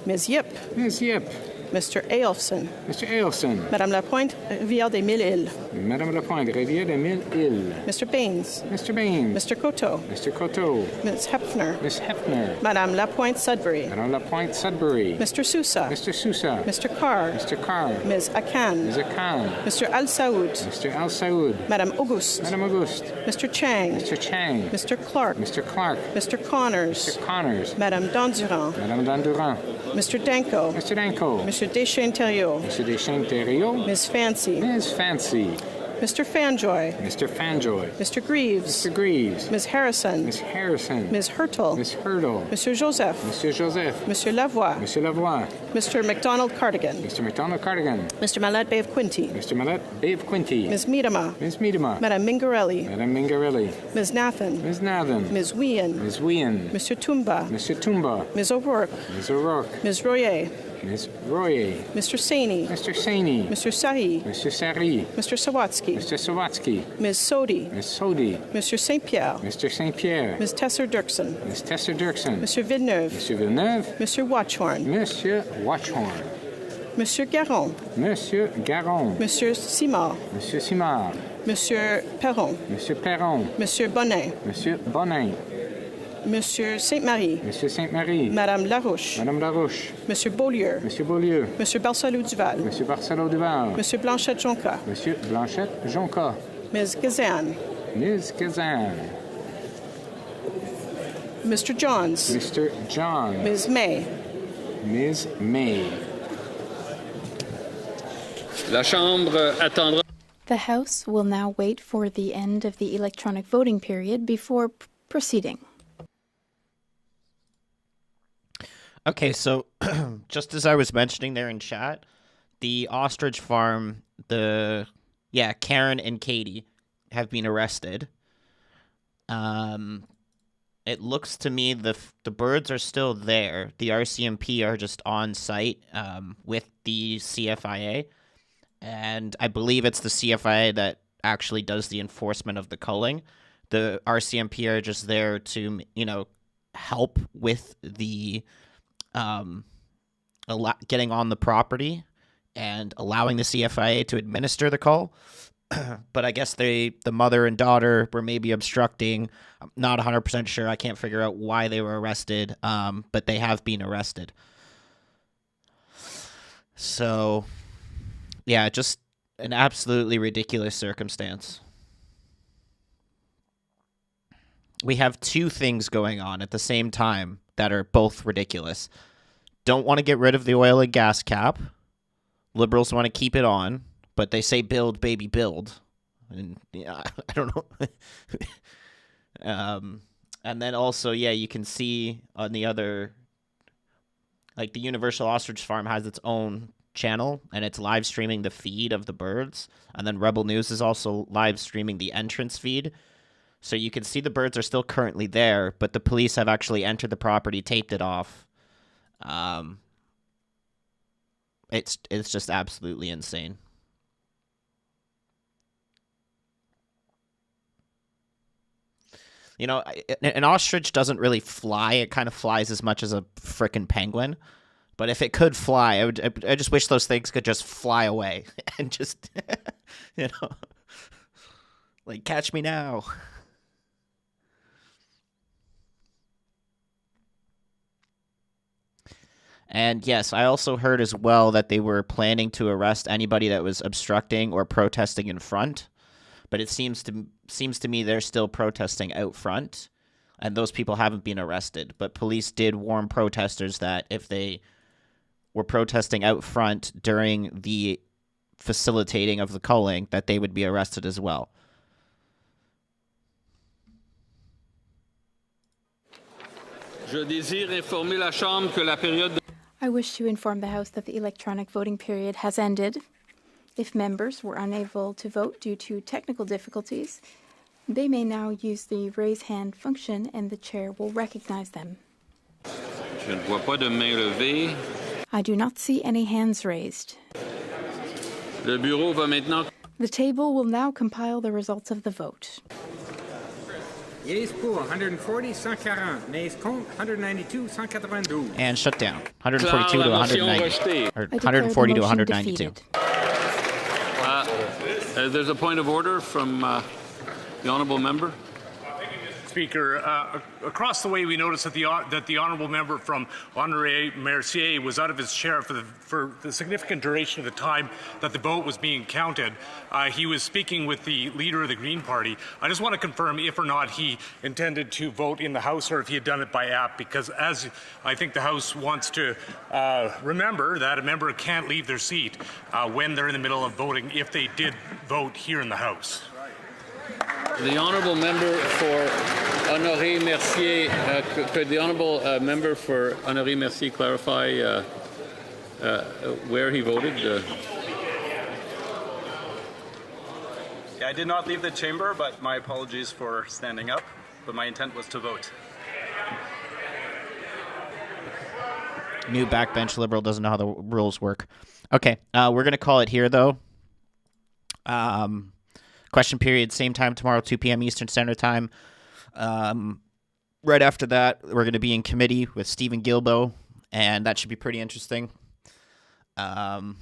Ms. Yip. Ms. Yip. Mr. Ailson. Mr. Ailson. Madame Lapointe, Rivière des Mille Îles. Madame Lapointe, Rivière des Mille Îles. Mr. Baines. Mr. Baines. Mr. Coteau. Mr. Coteau. Ms. Hepfner. Miss Hefner. Madame Lapointe Sudbury. Madame Lapointe Sudbury. Mr. Sousa. Mr. Sousa. Mr. Carr. Mr. Carr. Ms. Akan. Ms. Akan. Mr. Al Saoud. Mr. Al Saoud. Madame Auguste. Madame Auguste. Mr. Chang. Mr. Chang. Mr. Clark. Mr. Clark. Mr. Connors. Mr. Connors. Madame Dandurand. Madame Dandurand. Mr. Danko. Mr. Danko. Mr. Deschamps-Thériault. Mr. Deschamps-Thériault. Ms. Fancy. Ms. Fancy. Mr. Fanjoy. Mr. Fanjoy. Mr. Greaves. Mr. Greaves. Ms. Harrison. Ms. Harrison. Ms. Hurtle. Ms. Hurtle. Monsieur Joseph. Mr. Joseph. Monsieur Lavoie. Mr. Lavoie. Mr. McDonald Cardigan. Mr. McDonald Cardigan. Mr. Mallet Bay of Quinty. Mr. Mallet Bay of Quinty. Ms. Miedema. Ms. Miedema. Madame Mingarelli. Madame Mingarelli. Ms. Nathan. Ms. Nathan. Ms. Wien. Ms. Wien. Mr. Tumba. Mr. Tumba. Ms. O'Rourke. Ms. O'Rourke. Ms. Royer. Ms. Royer. Mr. Saini. Mr. Saini. Mr. Sahi. Mr. Sari. Mr. Sawatsky. Mr. Sawatsky. Ms. Sodi. Ms. Sodi. Mr. St. Pierre. Mr. St. Pierre. Ms. Tesser Dirksen. Ms. Tesser Dirksen. Monsieur Villeneuve. Monsieur Villeneuve. Monsieur Watchhorn. Monsieur Watchhorn. Monsieur Garon. Monsieur Garon. Monsieur Simard. Monsieur Simard. Monsieur Perron. Monsieur Perron. Monsieur Bonin. Monsieur Bonin. Monsieur Sainte-Marie. Monsieur Sainte-Marie. Madame Larouche. Madame Larouche. Monsieur Beaulieu. Monsieur Beaulieu. Monsieur Barcelou Duval. Monsieur Barcelou Duval. Monsieur Blanchette Jonca. Monsieur Blanchette Jonca. Ms. Gazan. Ms. Gazan. Mr. Johns. Mr. John. Ms. May. Ms. May. La Chambre attendra. The House will now wait for the end of the electronic voting period before proceeding. Okay, so just as I was mentioning there in chat, the ostrich farm, Karen and Katie have been arrested. It looks to me the birds are still there. The RCMP are just on site with the CFIA, and I believe it's the CFIA that actually does the enforcement of the culling. The RCMP are just there to, help with the getting on the property and allowing the CFIA to administer the cull. But I guess the mother and daughter were maybe obstructing. I'm not 100% sure. I can't figure out why they were arrested, but they have been arrested. So, yeah, just an absolutely ridiculous circumstance. We have two things going on at the same time that are both ridiculous. Don't want to get rid of the oil and gas cap. Liberals want to keep it on, but they say build, baby, build. And yeah, I don't know. And then also, you can see on the other, like the Universal Ostrich Farm has its own channel, and it's live streaming the feed of the birds. And then Rebel News is also live streaming the entrance feed. So you can see the birds are still currently there, but the police have actually entered the property, taped it off. It's just absolutely insane. An ostrich doesn't really fly. It kind of flies as much as a frickin' penguin. But if it could fly, I just wish those things could just fly away and just, like, catch me now. And yes, I also heard as well that they were planning to arrest anybody that was obstructing or protesting in front. but it seems to me they're still protesting out front, and those people haven't been arrested. But police did warn protesters that if they were protesting out front during the facilitating of the culling, that they would be arrested as well. I wish to inform the House that the electronic voting period has ended. If members were unable to vote due to technical difficulties, they may now use the raise hand function and the chair will recognize them. Je ne vois pas de main levée. I do not see any hands raised. Le bureau va maintenant. The table will now compile the results of the vote. Yeas pour 140, 140. Nays contre 192, 192. And shut down. 142 to 190. Or 140 to 192. There's a point of order from the honourable member. Speaker, across the way we noticed that the honourable member from Honoré Mercier was out of his chair for the significant duration of the time that the vote was being counted. He was speaking with the leader of the Green Party. I just want to confirm if or not he intended to vote in the House or if he had done it by app, because as I think the House wants to remember that a member can't leave their seat when they're in the middle of voting if they did vote here in the House. The honourable member for Honoré Mercier, could the honourable member for Honoré Mercier clarify where he voted? Yeah, I did not leave the chamber, but my apologies for standing up, but my intent was to vote. New backbench Liberal doesn't know how the rules work. Okay, we're going to call it here, though. Question period, same time tomorrow, 2 p.m. Eastern Standard Time. Right after that, we're going to be in committee with Stephen Guilbeault, and that should be pretty interesting. So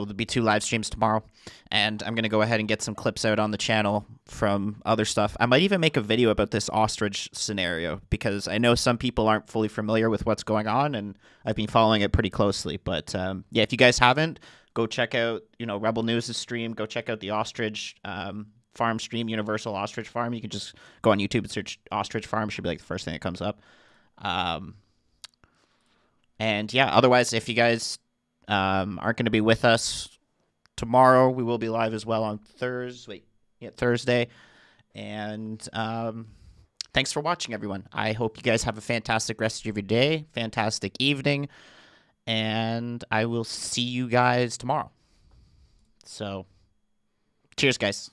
there'll be 2 live streams tomorrow, and I'm going to go ahead and get some clips out on the channel from other stuff. I might even make a video about this ostrich scenario, because I know some people aren't fully familiar with what's going on, and I've been following it pretty closely. But yeah, if you guys haven't, go check out, Rebel News' stream. Go check out the ostrich farm stream, Universal Ostrich Farm. You can just go on YouTube and search ostrich farm. Should be like the first thing that comes up. And yeah, otherwise, if you guys aren't going to be with us tomorrow, we will be live as well on Thursday. And thanks for watching, everyone. I hope you guys have a fantastic rest of your day, fantastic evening, and I will see you guys tomorrow. So, cheers, guys.